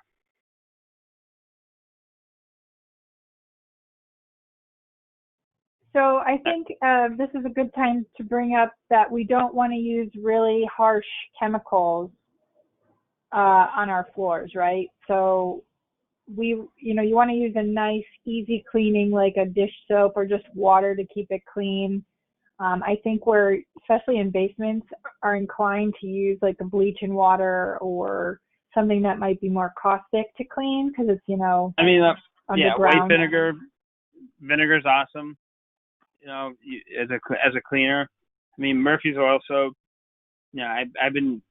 So I think this is a good time to bring up that we don't want to use really harsh chemicals on our floors, right? So you want to use a nice, easy cleaning like a dish soap or just water to keep it clean. I think we're, especially in basements, are inclined to use like a bleach and water or something that might be more caustic to clean because it's, white vinegar. Vinegar's awesome. As a cleaner. Murphy's oil soap. I'm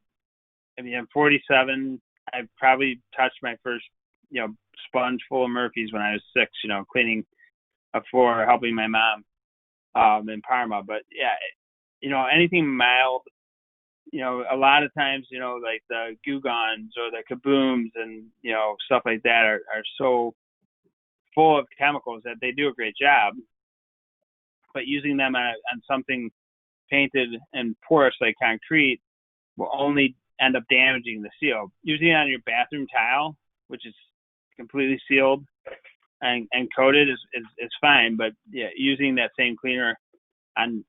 47. I've probably touched my first, sponge full of Murphy's when I was 6. Cleaning a floor, helping my mom in Parma. But yeah, anything mild. A lot of times, like the Gugons or the Kabooms and stuff like that are so full of chemicals that they do a great job. But using them on something painted and porous like concrete will only end up damaging the seal. Using it on your bathroom tile, which is completely sealed and coated, is fine. But yeah, using that same cleaner on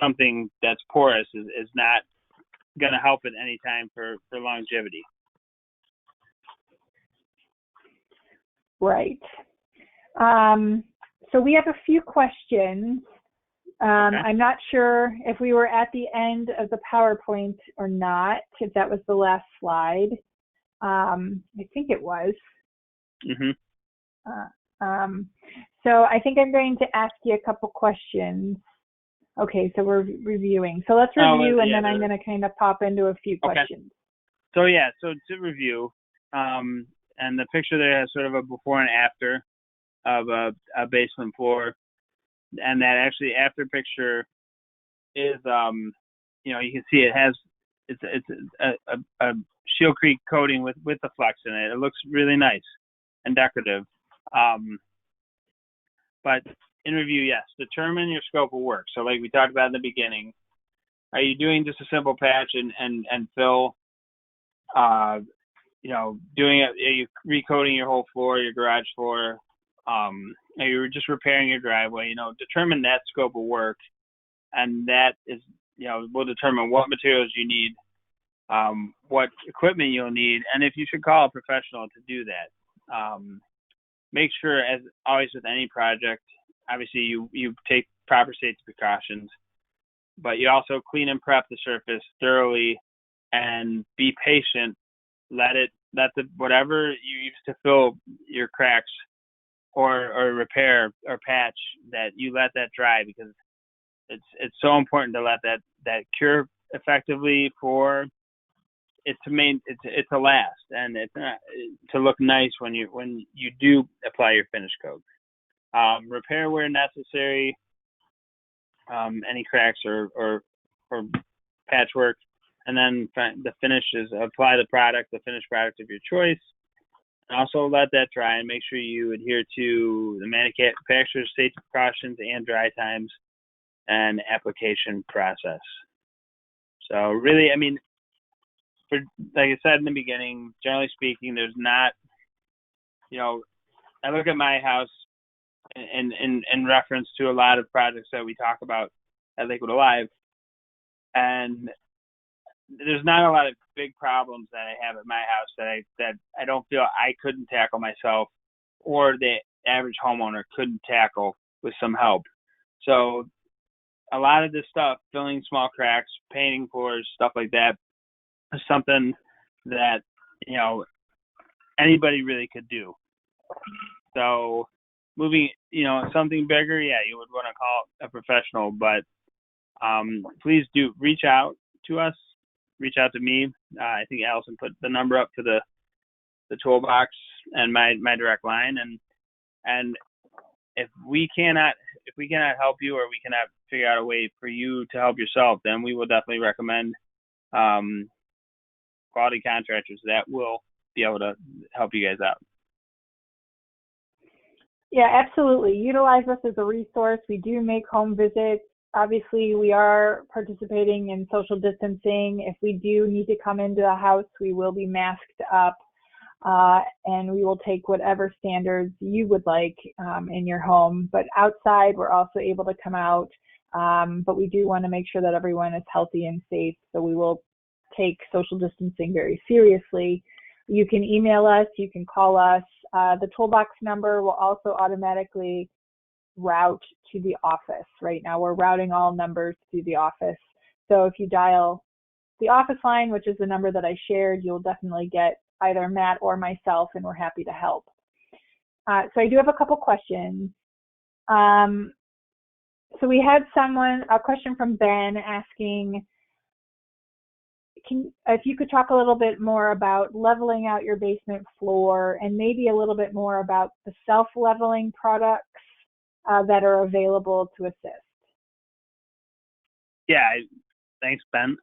something that's porous is not going to help at any time for longevity. Right. So we have a few questions. Okay. I'm not sure if we were at the end of the PowerPoint or not, if that was the last slide. I think it was. Mm-hmm. So I think I'm going to ask you a couple questions. Okay, so we're reviewing. So let's review, and then I'm going to kind of pop into a few questions. So to review, and the picture there has sort of a before and after of a basement floor, and that actually after picture is you can see it's a Shieldcrete coating with the flex in it. It looks really nice and decorative. But in review, yes, determine your scope of work. So like we talked about in the beginning, are you doing just a simple patch and fill doing it, are you recoating your whole floor, your garage floor, are you just repairing your driveway, determine that scope of work. And that is, will determine what materials you need, what equipment you'll need, and if you should call a professional to do that. Make sure, as always with any project, obviously you take proper safety precautions, but you also clean and prep the surface thoroughly and be patient. Let the whatever you use to fill your cracks or repair or patch, that you let that dry, because it's so important to let that cure effectively for it to last, and it's to look nice when you do apply your finish coat. Repair where necessary, any cracks or patchwork, and then the finish is apply the finished product of your choice. And also let that dry and make sure you adhere to the manufacturer's safety precautions and dry times and application process. So really, for, like I said in the beginning, generally speaking, there's not, I look at my house in reference to a lot of projects that we talk about at Lakewood Alive, and there's not a lot of big problems that I have at my house that I don't feel I couldn't tackle myself, or the average homeowner couldn't tackle with some help. So a lot of this stuff, filling small cracks, painting floors, stuff like that, is something that, anybody really could do. So moving, something bigger, yeah, you would want to call a professional, but please do reach out to us, reach out to me. I think Allison put the number up to the toolbox and my direct line, and if we cannot help you, or we cannot figure out a way for you to help yourself, then we will definitely recommend quality contractors that will be able to help you guys out. Yeah, absolutely. Utilize us as a resource. We do make home visits. Obviously, we are participating in social distancing. If we do need to come into the house, we will be masked up, and we will take whatever standards you would like in your home. But outside, we're also able to come out, but we do want to make sure that everyone is healthy and safe, so we will take social distancing very seriously. You can email us, you can call us. The toolbox number will also automatically route to the office. Right now we're routing all numbers to the office. So if you dial the office line, which is the number that I shared, you'll definitely get either Matt or myself, and we're happy to help. So I do have a couple questions. So we had a question from Ben asking, if you could talk a little bit more about leveling out your basement floor, and maybe a little bit more about the self-leveling products that are available to assist. Yeah, thanks, Ben.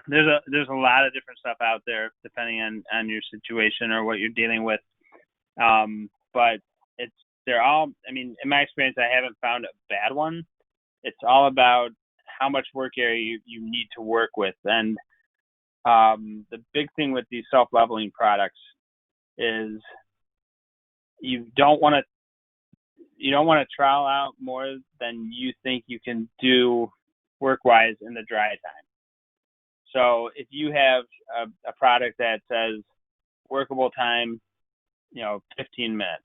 There's a lot of different stuff out there depending on your situation or what you're dealing with. But they're all, in my experience, I haven't found a bad one. It's all about how much work area you need to work with. And the big thing with these self-leveling products is you don't want to trowel out more than you think you can do work-wise in the dry time. So if you have a product that says workable time, 15 minutes,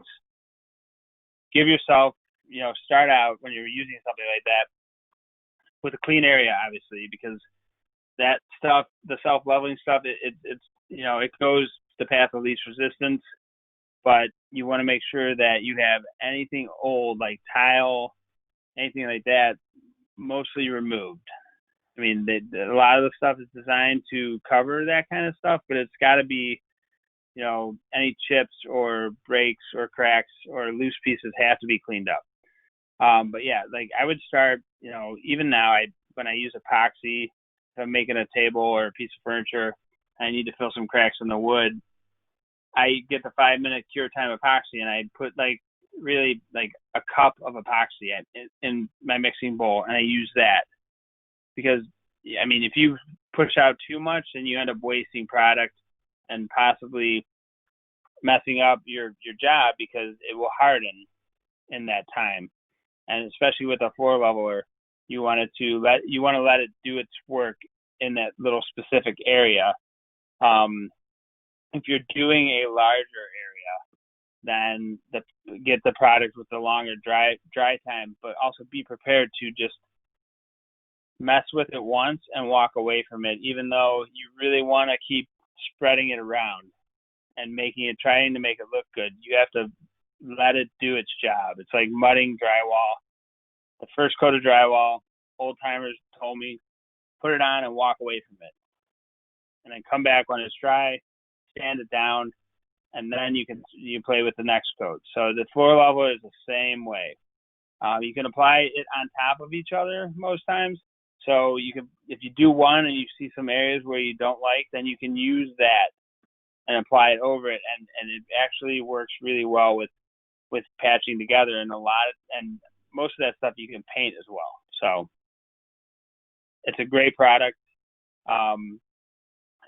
give yourself, start out when you're using something like that with a clean area, obviously, because that stuff, the self-leveling stuff, it goes the path of least resistance, but you want to make sure that you have anything old, like tile, anything like that, mostly removed. A lot of the stuff is designed to cover that kind of stuff, but it's got to be, any chips or breaks or cracks or loose pieces have to be cleaned up. But yeah, like I would start, even now, when I use epoxy, if I'm making a table or a piece of furniture, I need to fill some cracks in the wood. I get the 5-minute cure time epoxy, and I put really a cup of epoxy in my mixing bowl, and I use that. Because, if you push out too much, then you end up wasting product, and possibly messing up your job because it will harden in that time. And especially with a floor leveler, you want to let it do its work in that little specific area. If you're doing a larger area, then get the product with the longer dry time, but also be prepared to just mess with it once and walk away from it, even though you really want to keep spreading it around and trying to make it look good. You have to let it do its job. It's like mudding drywall. The first coat of drywall, old timers told me, put it on and walk away from it. And then come back when it's dry, sand it down, and then you play with the next coat. So the floor leveler is the same way. You can apply it on top of each other most times. So if you do one and you see some areas where you don't like, then you can use that and apply it over it, and it actually works really well with patching together. And most of that stuff you can paint as well. So it's a great product, and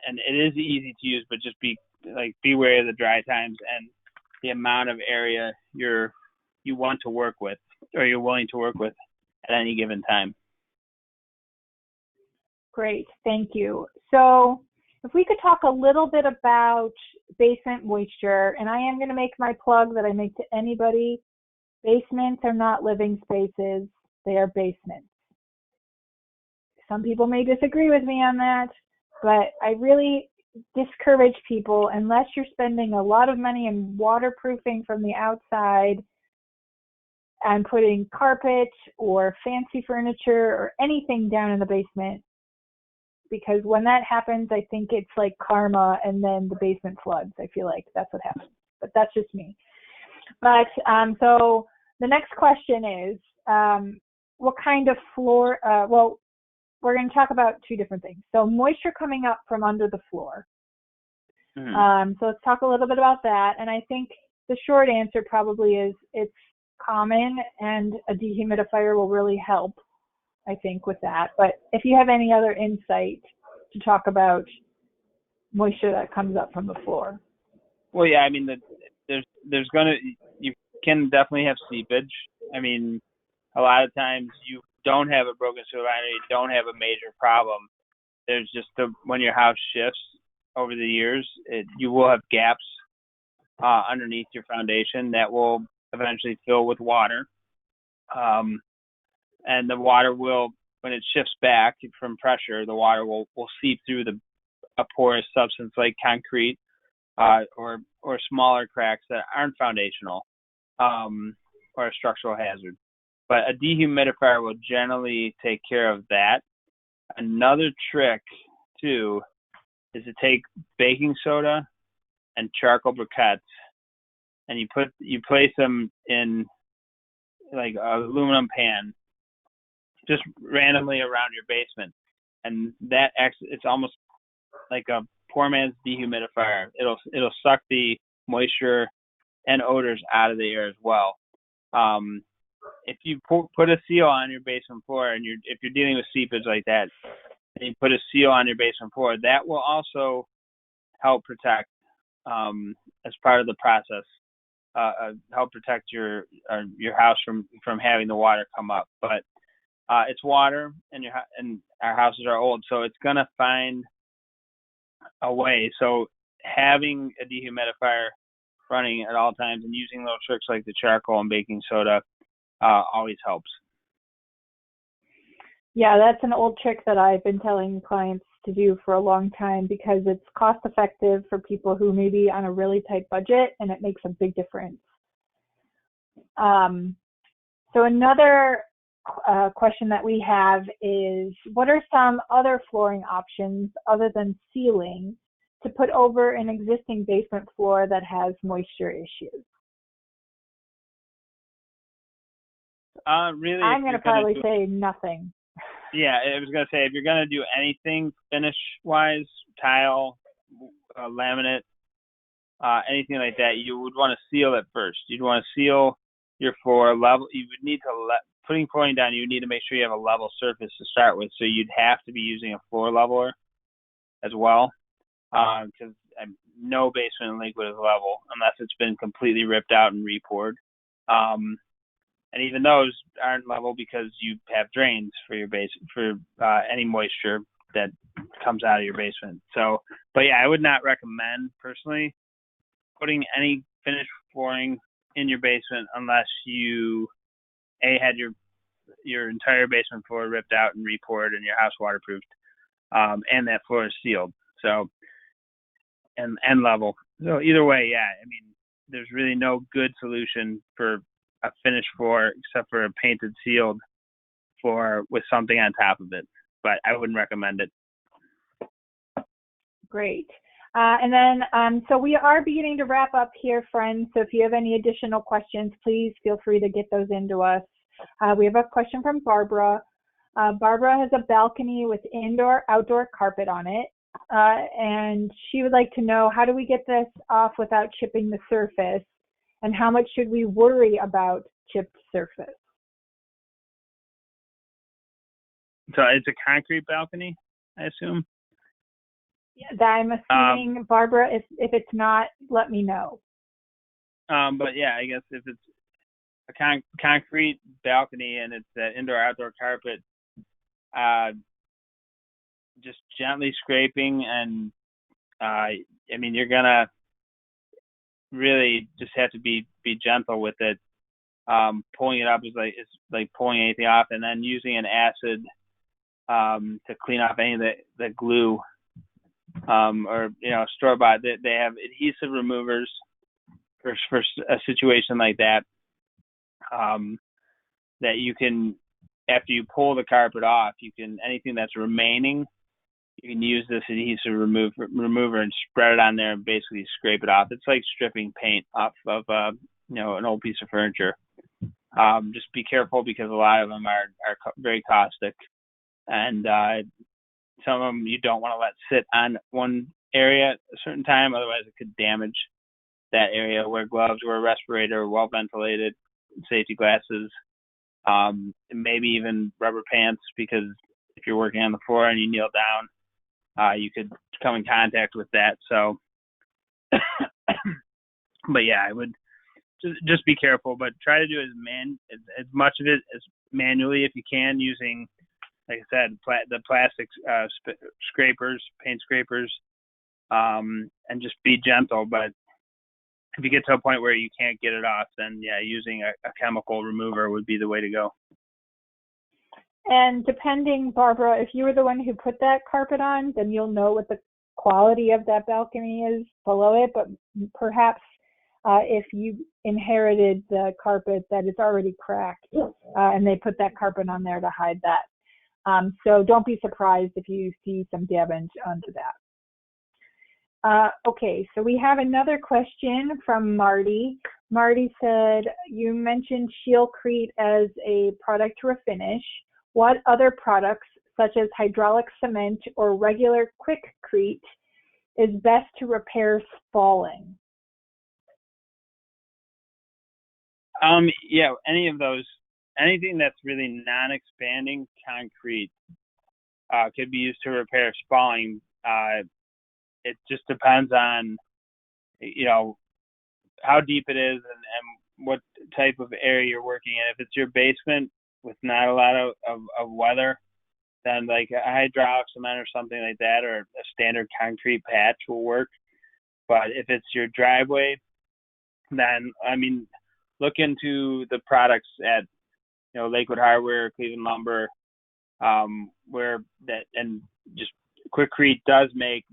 it is easy to use, but just be wary of the dry times and the amount of area you want to work with, or you're willing to work with at any given time. Great, thank you. So if we could talk a little bit about basement moisture, and I am going to make my plug that I make to anybody. Basements are not living spaces, they are basements. Some people may disagree with me on that, but I really discourage people, unless you're spending a lot of money in waterproofing from the outside and putting carpet or fancy furniture or anything down in the basement, because when that happens, I think it's like karma, and then the basement floods. I feel like that's what happens, but that's just me. But so the next question is, what kind of floor, well, we're going to talk about two different things. So moisture coming up from under the floor. Mm-hmm. So let's talk a little bit about that. And I think the short answer probably is it's common, and a dehumidifier will really help, I think, with that. But if you have any other insight to talk about moisture that comes up from the floor. Well, yeah, I mean, you can definitely have seepage. I mean, a lot of times you don't have a broken sewer line, or you don't have a major problem. There's just when your house shifts over the years, you will have gaps underneath your foundation that will eventually fill with water. And the water will, when it shifts back from pressure, the water will seep through a porous substance like concrete or smaller cracks that aren't foundational or a structural hazard. But a dehumidifier will generally take care of that. Another trick, too, is to take baking soda and charcoal briquettes, and you place them in like an aluminum pan just randomly around your basement, and it's almost like a poor man's dehumidifier. It'll suck the moisture and odors out of the air as well. If you put a seal on your basement floor, and if you're dealing with seepage like that, and you put a seal on your basement floor, that will also help protect as part of the process. Help protect your house from having the water come up. But it's water, and our houses are old, so it's gonna find a way. So having a dehumidifier running at all times and using little tricks like the charcoal and baking soda always helps. Yeah, that's an old trick that I've been telling clients to do for a long time, because it's cost effective for people who may be on a really tight budget, and it makes a big difference. So another question that we have is, what are some other flooring options other than sealing to put over an existing basement floor that has moisture issues? Really, I'm going to probably say nothing. Yeah, I was going to say, if you're going to do anything finish-wise, tile, laminate, anything like that, you would want to seal it first. You'd want to seal your floor level. You would need to putting flooring down. You would need to make sure you have a level surface to start with. So you'd have to be using a floor leveler as well, because no basement in Lakewood is level unless it's been completely ripped out and repoured. And even those aren't level because you have drains for your any moisture that comes out of your basement. So, but yeah, I would not recommend personally putting any finished flooring in your basement unless you had your entire basement floor ripped out and repoured and your house waterproofed, and that floor is sealed. So, and level. So either way, yeah, I mean, there's really no good solution for a finished floor except for a painted sealed floor with something on top of it. But I wouldn't recommend it. Great. And then, so we are beginning to wrap up here, friends. So if you have any additional questions, please feel free to get those into us. We have a question from Barbara. Barbara has a balcony with indoor-outdoor carpet on it. And she would like to know, how do we get this off without chipping the surface? And how much should we worry about chipped surface? So it's a concrete balcony, I assume? Yeah, I'm assuming, Barbara, if it's not, let me know. But yeah, I guess if it's a concrete balcony and it's that indoor-outdoor carpet, just gently scraping, and I mean, you're gonna really just have to be gentle with it. Pulling it up is like pulling anything off, and then using an acid to clean off any of the glue, or store-bought. They have adhesive removers for a situation like that. That you can, after you pull the carpet off, anything that's remaining, you can use this adhesive remover and spread it on there and basically scrape it off. It's like stripping paint off of an old piece of furniture. Just be careful because a lot of them are very caustic, and some of them you don't want to let sit on one area at a certain time, otherwise it could damage that area. Wear gloves, wear a respirator, well ventilated, safety glasses, maybe even rubber pants, because if you're working on the floor and you kneel down, you could come in contact with that. So, but yeah, I would just be careful, but try to do as much of it as manually if you can, using, like I said, the plastic scrapers, paint scrapers, and just be gentle. But if you get to a point where you can't get it off, then yeah, using a chemical remover would be the way to go. And depending, Barbara, if you were the one who put that carpet on, then you'll know what the quality of that balcony is below it. But perhaps if you inherited the carpet that is already cracked, and they put that carpet on there to hide that. So don't be surprised if you see some damage under that. Okay, so we have another question from Marty. Marty said, you mentioned Shieldcrete as a product to refinish. What other products, such as hydraulic cement or regular Quickcrete, is best to repair spalling? Yeah, any of those, anything that's really non-expanding concrete could be used to repair spalling. It just depends on, how deep it is and what type of area you're working in. If it's your basement with not a lot of weather, then like a hydraulic cement or something like that, or a standard concrete patch will work. But if it's your driveway, then, look into the products at, Lakewood Hardware, Cleveland Lumber, and just Quickcrete does make,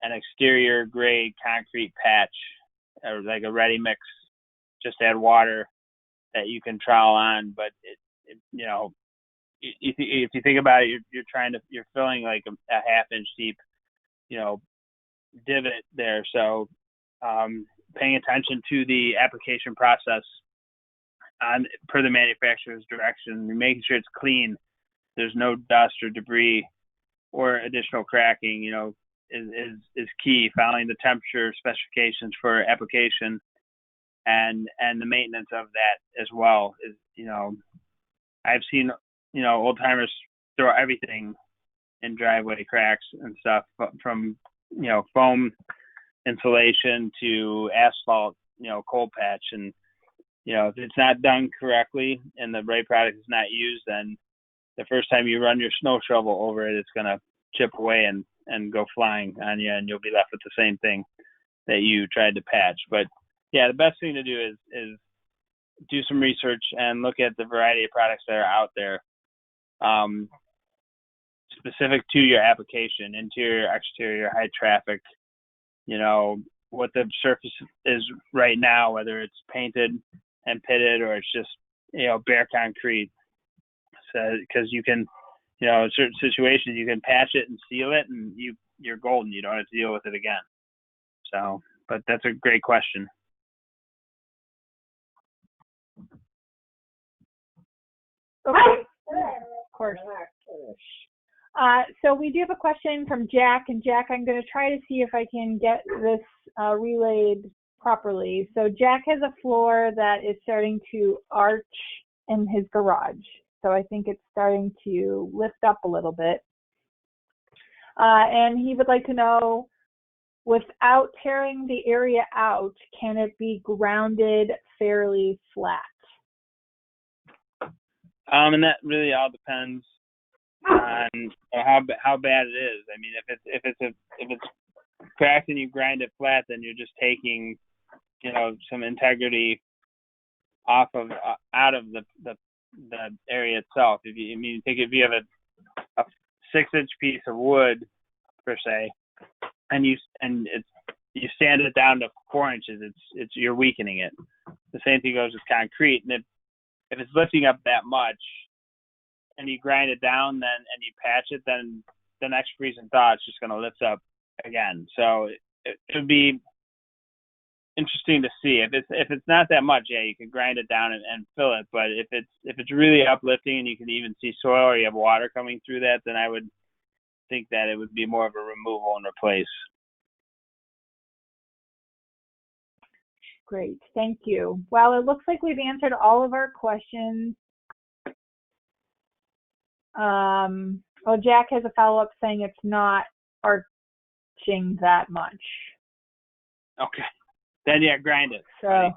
an exterior grade concrete patch, or like a ready mix, just add water that you can trowel on. But if you think about it, you're filling like a half-inch deep, divot there. So paying attention to the application process per the manufacturer's direction, making sure it's clean, there's no dust or debris or additional cracking, is key. Following the temperature specifications for application and the maintenance of that as well is, I've seen, old timers throw everything in driveway cracks and stuff from foam insulation to asphalt, cold patch. And, if it's not done correctly and the right product is not used, then the first time you run your snow shovel over it, it's going to chip away and go flying on you, and you'll be left with the same thing that you tried to patch. But yeah, the best thing to do is do some research and look at the variety of products that are out there, specific to your application, interior, exterior, high traffic, what the surface is right now, whether it's painted and pitted or it's just, bare concrete. So, because you can, in certain situations, you can patch it and seal it and you're golden. You don't have to deal with it again. So, but that's a great question. Okay. Of course. So we do have a question from Jack, and Jack, I'm going to try to see if I can get this relayed properly. So Jack has a floor that is starting to arch in his garage. So I think it's starting to lift up a little bit. And he would like to know, without tearing the area out, can it be grounded fairly flat? And that really all depends on how bad it is. I mean, if it's cracked and you grind it flat, then you're just taking, some integrity out of the area itself. If you have a 6-inch piece of wood per se, and you sand it down to 4 inches, you're weakening it. The same thing goes with concrete, and if it's lifting up that much and you grind it down and you patch it, then the next freezing thaw it's just going to lift up again. So it would be interesting to see. If it's not that much, yeah, you can grind it down and fill it. But if it's really uplifting and you can even see soil or you have water coming through that, then I would think that it would be more of a removal and replace. Great, thank you. Well, it looks like we've answered all of our questions. Jack has a follow-up saying it's not arching that much. Okay. Then yeah, grind it. So.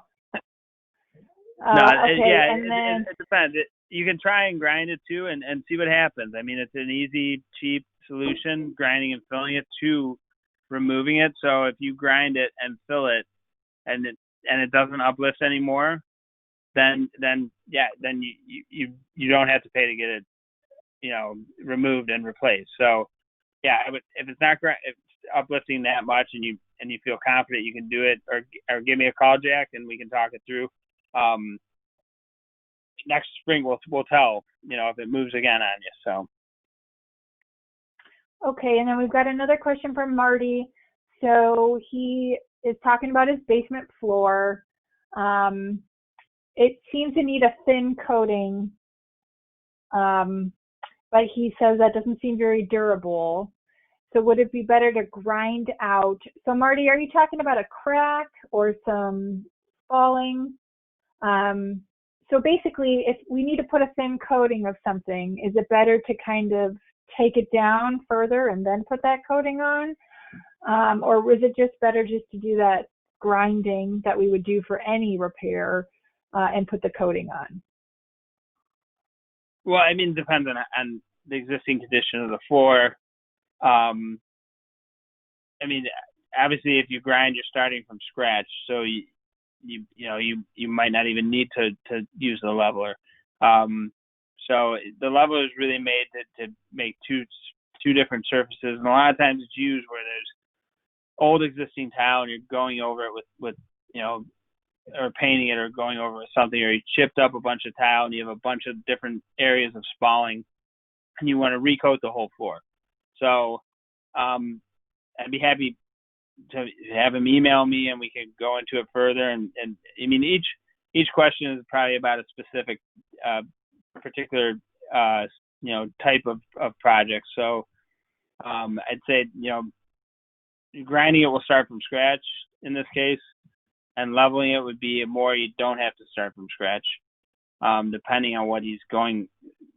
It depends. You can try and grind it too, and see what happens. I mean, it's an easy, cheap solution, grinding and filling it to removing it. So if you grind it and fill it, and it doesn't uplift anymore, then you don't have to pay to get it, removed and replaced. So yeah, I would, if it's uplifting that much and you feel confident you can do it, or give me a call, Jack, and we can talk it through. Next spring we'll tell, if it moves again on you. So. Okay, and then we've got another question from Marty. So he is talking about his basement floor. It seems to need a thin coating, but he says that doesn't seem very durable. So would it be better to grind out? So Marty, are you talking about a crack or some spalling? So basically, if we need to put a thin coating of something, is it better to kind of take it down further and then put that coating on? Or is it just better just to do that grinding that we would do for any repair and put the coating on? Well, I mean, it depends on the existing condition of the floor. I mean, obviously, if you grind, you're starting from scratch, so you might not even need to use the leveler. So the leveler is really made to make two different surfaces, and a lot of times it's used where there's old existing tile and you're going over it with or painting it or going over with something, or you chipped up a bunch of tile and you have a bunch of different areas of spalling and you want to recoat the whole floor. So I'd be happy to have him email me and we can go into it further. And I mean, each question is probably about a specific particular type of project. So I'd say grinding it will start from scratch in this case, and leveling it would be more you don't have to start from scratch, depending on what he's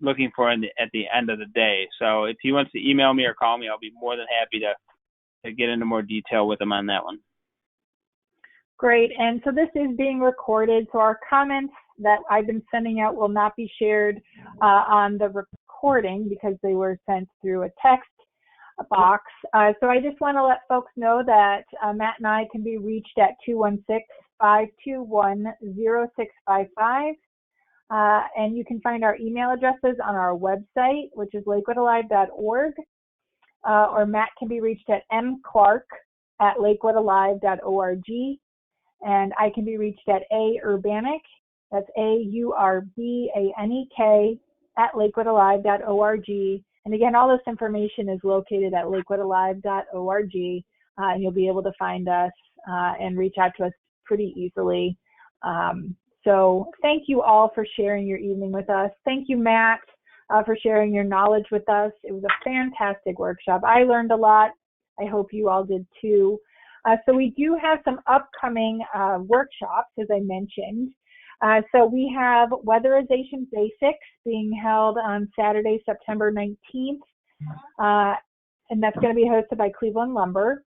looking for at the end of the day. So if he wants to email me or call me, I'll be more than happy to get into more detail with them on that one. Great. And so this is being recorded, so our comments that I've been sending out will not be shared on the recording because they were sent through a text box. So I just want to let folks know that Matt and I can be reached at 216-521-0655. And you can find our email addresses on our website, which is lakewoodalive.org, or Matt can be reached at mclark@lakewoodalive.org, and I can be reached at aurbanek, that's AURBANEK, @lakewoodalive.org. And again, all this information is located at lakewoodalive.org, and you'll be able to find us and reach out to us pretty easily. So thank you all for sharing your evening with us. Thank you, Matt, for sharing your knowledge with us. It was a fantastic workshop. I learned a lot. I hope you all did too. So we do have some upcoming workshops, as I mentioned. So we have Weatherization Basics being held on Saturday, September 19th, and that's going to be hosted by Cleveland Lumber.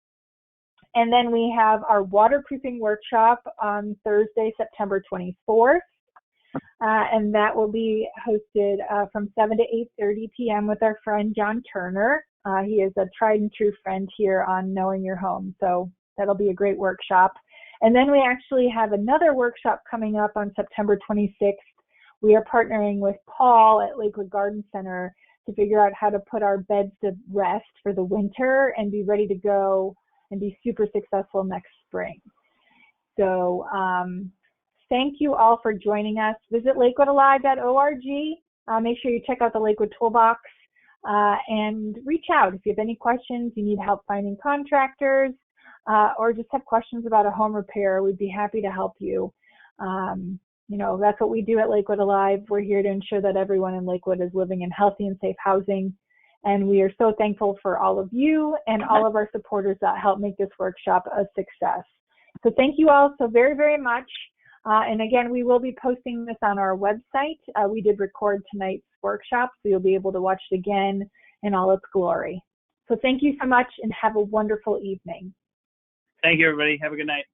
And then we have our waterproofing workshop on Thursday, September 24th, and that will be hosted from 7 to 8:30 p.m. with our friend John Turner. He is a tried and true friend here on Knowing Your Home, so that'll be a great workshop. And then we actually have another workshop coming up on September 26th. We are partnering with Paul at Lakewood Garden Center to figure out how to put our beds to rest for the winter and be ready to go and be super successful next spring. So thank you all for joining us. Visit lakewoodalive.org. Make sure you check out the Lakewood Toolbox and reach out if you have any questions, you need help finding contractors, or just have questions about a home repair. We'd be happy to help you. You know, that's what we do at Lakewood Alive. We're here to ensure that everyone in Lakewood is living in healthy and safe housing. And we are so thankful for all of you and all of our supporters that help make this workshop a success. So thank you all so very, very much. And again, we will be posting this on our website. We did record tonight's workshop, so you'll be able to watch it again in all its glory. So thank you so much and have a wonderful evening. Thank you, everybody. Have a good night.